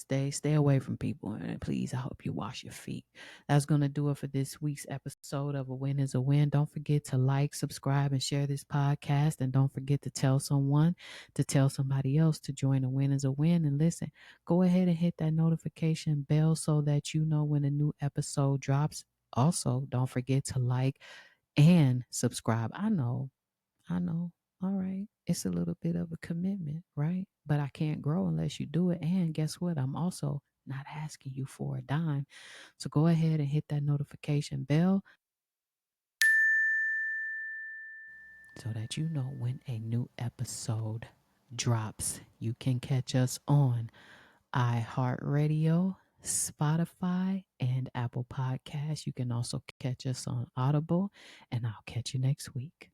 away from people. And please, I hope you wash your feet. That's going to do it for this week's episode of A Win is a Win. Don't forget to like, subscribe, and share this podcast. And don't forget to tell somebody else to join A Win is a Win. And listen, go ahead and hit that notification bell so that you know when a new episode drops. Also, don't forget to like and subscribe. I know. All right. It's a little bit of a commitment, right? But I can't grow unless you do it. And guess what? I'm also not asking you for a dime. So go ahead and hit that notification bell so that you know when a new episode drops. You can catch us on iHeartRadio, Spotify, and Apple Podcasts. You can also catch us on Audible, and I'll catch you next week.